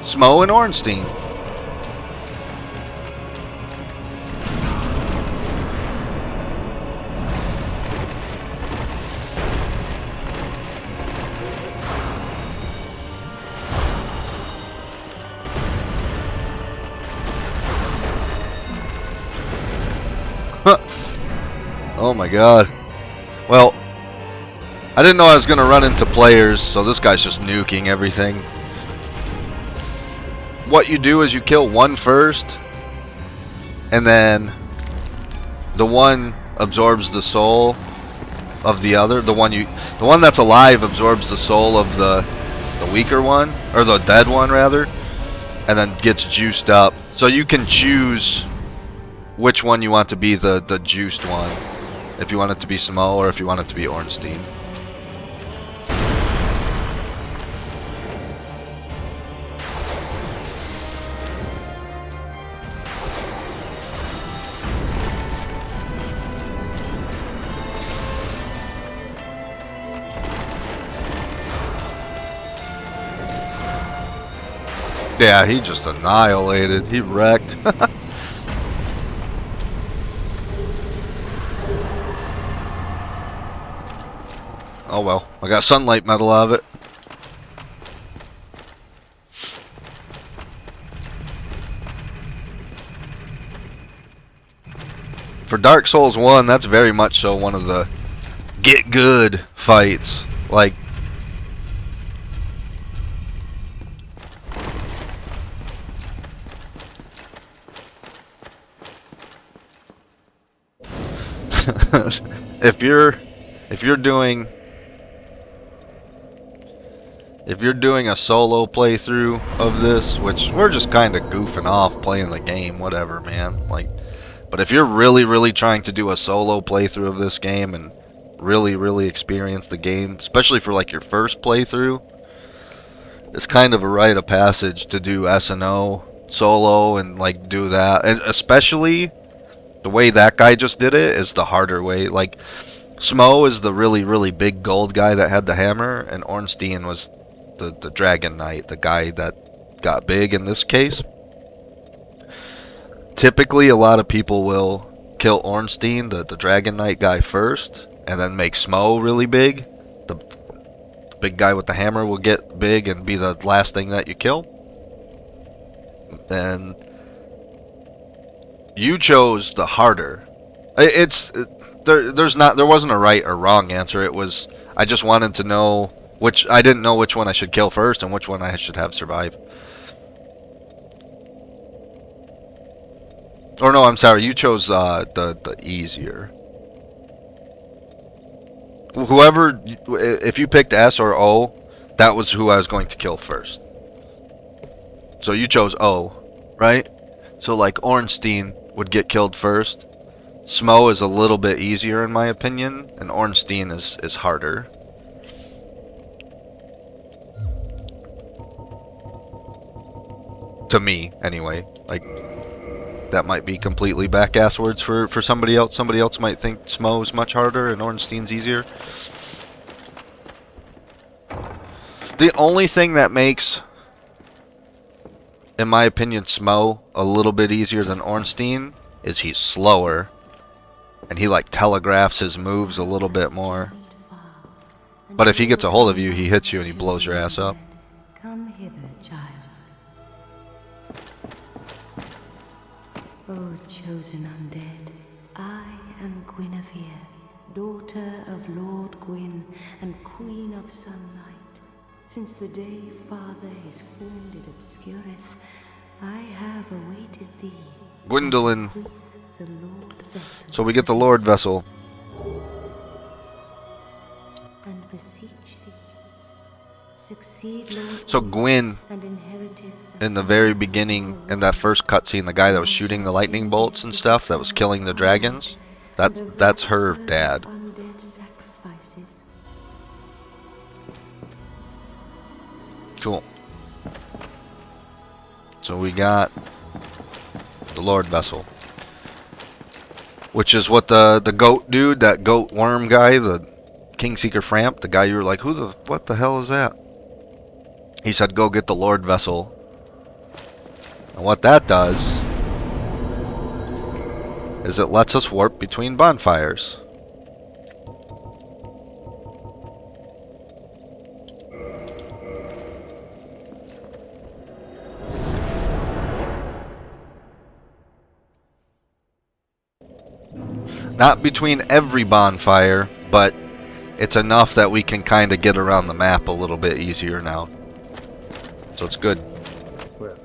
Smo and Ornstein. Oh my god. Well, I didn't know I was going to run into players, so this guy's just nuking everything. What you do is you kill one first, and then the one absorbs the soul of the other. The one that's alive absorbs the soul of the weaker one, or the dead one rather, and then gets juiced up. So you can choose which one you want to be the juiced one. If you want it to be Smo or if you want it to be Ornstein. Yeah, he just annihilated. He wrecked. Oh well, I got sunlight metal out of it. For Dark Souls 1, that's very much so one of the get good fights. Like, if you're doing a solo playthrough of this, which we're just kind of goofing off playing the game, whatever, man. Like, but if you're really trying to do a solo playthrough of this game and really experience the game, especially for like your first playthrough, it's kind of a rite of passage to do S&O solo and like do that. And especially the way that guy just did it is the harder way. Like, Smo is the really big gold guy that had the hammer, and Ornstein was the Dragon Knight, the guy that got big in this case. Typically, a lot of people will kill Ornstein, the Dragon Knight guy, first, and then make Smo really big. The big guy with the hammer will get big and be the last thing that you kill. And you chose the harder. There wasn't a right or wrong answer. It was, I just wanted to know I didn't know which one I should kill first and which one I should have survive. Or no, I'm sorry, you chose the easier. Whoever, if you picked S or O, that was who I was going to kill first. So you chose O, right? So like Ornstein would get killed first. Smo is a little bit easier in my opinion, and Ornstein is harder. To me, anyway. Like, that might be completely back-ass words for somebody else. Somebody else might think Smo is much harder and Ornstein's easier. The only thing that makes, in my opinion, Smo a little bit easier than Ornstein is he's slower. And he, like, telegraphs his moves a little bit more. But if he gets a hold of you, he hits you and he blows your ass up. Come hither, child. O chosen undead, I am Guinevere, daughter of Lord Gwyn and Queen of Sunlight. Since the day Father his form did obscureth, I have awaited thee. Gwendolyn. With the Lord vessel. So we get the Lord vessel. And beseech thee, succeed, Lord. So Gwyn, And inheriteth in the very beginning, in that first cutscene, the guy that was shooting the lightning bolts and stuff, that was killing the dragons, that's her dad. undead sacrifices. Cool. So we got the Lord vessel, which is what the goat dude, that goat worm guy, the Kingseeker Framp, the guy you were like, what the hell is that? He said, go get the Lord vessel. And what that does is it lets us warp between bonfires. Not between every bonfire, but it's enough that we can kind of get around the map a little bit easier now. So it's good. Well,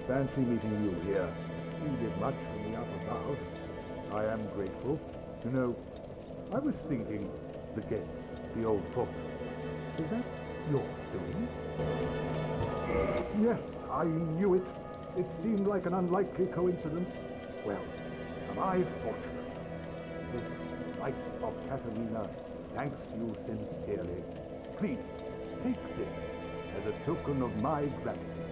fancy meeting you here. You did much for me up above. I am grateful. You know, I was thinking, the gate, the old fort. Is that your doing? Yes, I knew it. It seemed like an unlikely coincidence. Well, am I fortunate? This sight of Catalina thanks you sincerely. Please, take this as a token of my gratitude.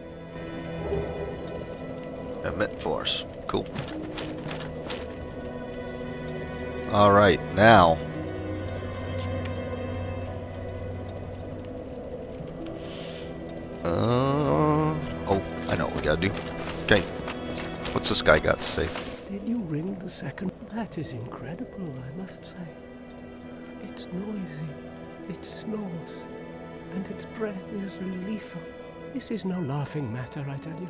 Emit force. Cool. Alright, now. Oh, I know what we gotta do. Okay. What's this guy got to say? Did you ring the second? That is incredible, I must say. It's noisy, it snores, and its breath is lethal. This is no laughing matter, I tell you.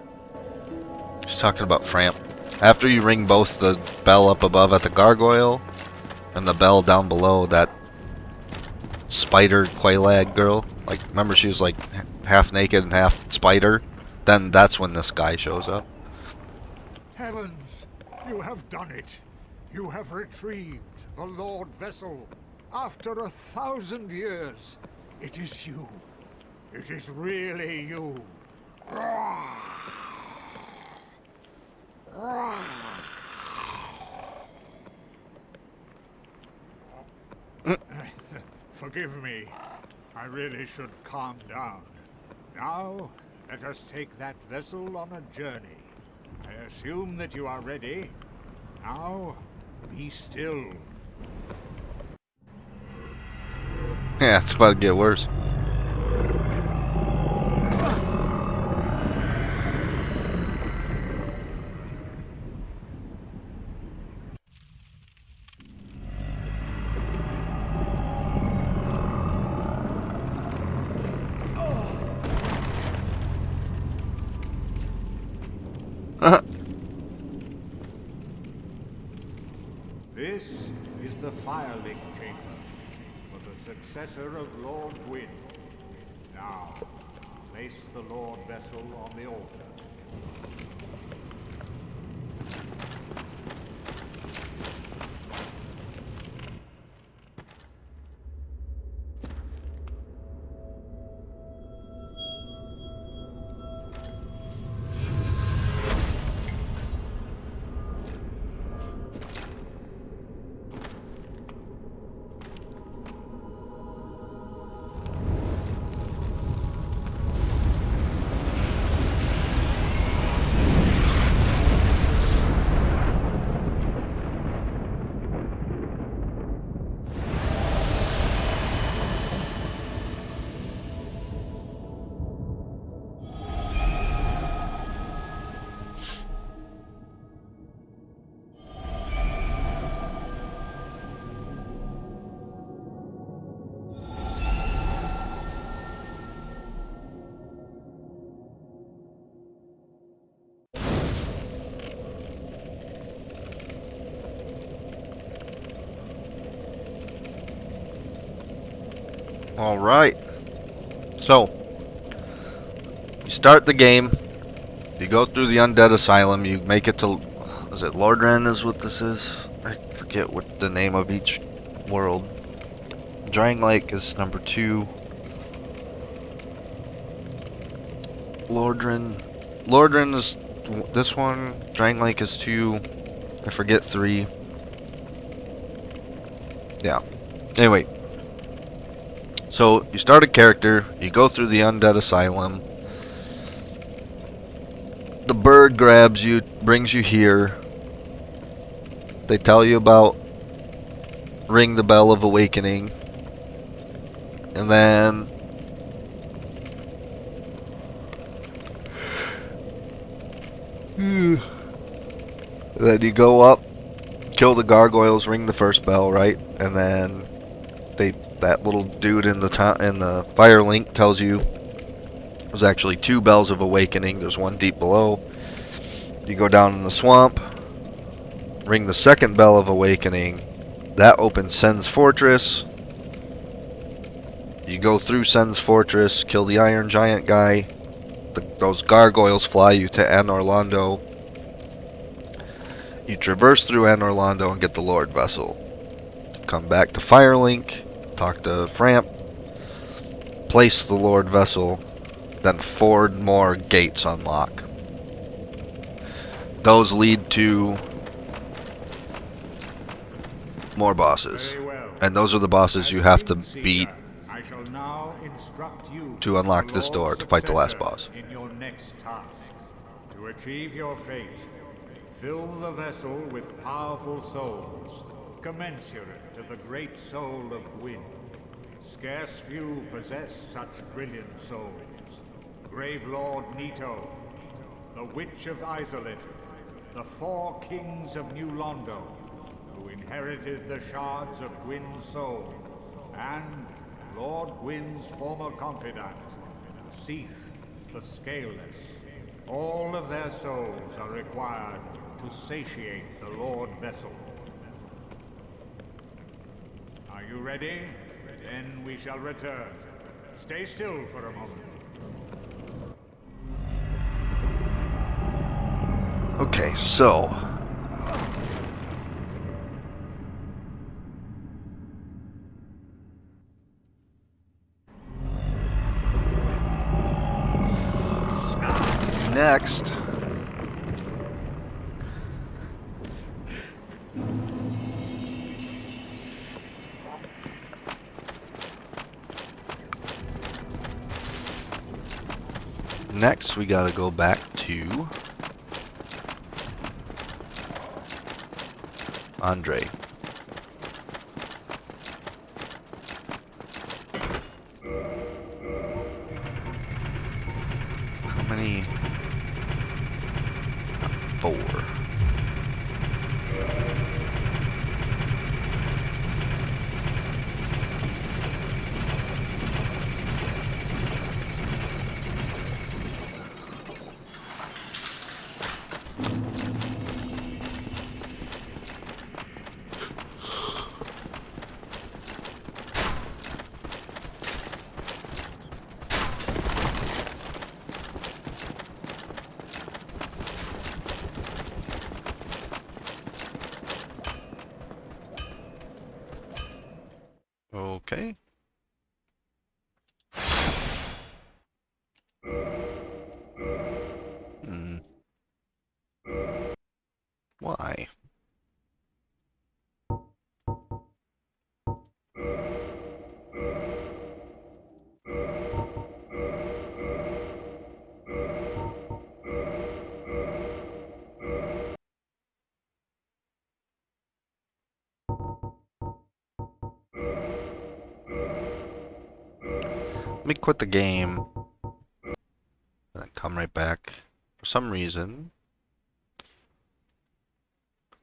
He's talking about Framp. After you ring both the bell up above at the gargoyle and the bell down below, that spider Qualag girl, like, remember she was like half naked and half spider? Then that's when this guy shows up. Heavens, you have done it. You have retrieved the Lord Vessel. After 1,000 years, it is you. It is really you. Forgive me. I really should calm down. Now, let us take that vessel on a journey. I assume that you are ready. Now, be still. Yeah, it's about to get worse. This is the Firelink Chamber for the successor of Lord Gwyn. Now, place the Lord Vessel on the altar. Alright. So, you start the game. You go through the Undead Asylum. You make it to... Is it Lordran is what this is? I forget what the name of each world. Drying Lake is number 2. Lordran is this one. Drying Lake is 2. I forget 3. Yeah. Anyway. So, you start a character, you go through the Undead Asylum, the bird grabs you, brings you here, they tell you about Ring the Bell of Awakening, and then you go up, kill the gargoyles, ring the first bell, right? And then that little dude in the fire link tells you there's actually 2 bells of awakening. There's one deep below. You go down in the swamp, ring the second bell of awakening, That opens Sen's Fortress. You go through Sen's Fortress, kill the Iron Giant guy. Those gargoyles fly you to Anor Londo. You traverse through Anor Londo and get the Lord Vessel. Come back to Firelink, talk to Framp, place the Lord Vessel, then 4 more gates unlock. Those lead to more bosses. Very well. And those are the bosses you have to beat I shall now instruct you to unlock your this Lord's door to fight the last successor boss. in your next task. To achieve your fate, fill the vessel with powerful souls, commensurate to the great soul of Gwyn. Scarce few possess such brilliant souls. Grave Lord Nito, the Witch of Izalith, the 4 kings of New Londo, who inherited the shards of Gwyn's soul, and Lord Gwyn's former confidant, Seath the Scaleless. All of their souls are required to satiate the Lord Vessel. Are you ready? Then we shall return. Stay still for a moment. Okay, so next we gotta go back to Andre. How many? 4. Okay. Why? Let me quit the game and then come right back. For some reason,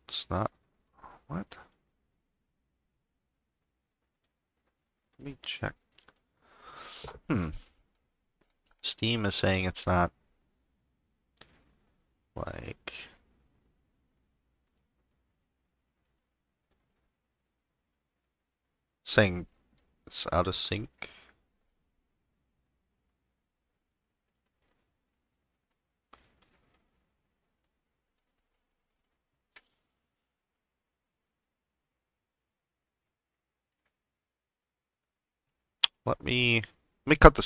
it's not. What? Let me check. Steam is saying it's not like saying it's out of sync. Let me cut the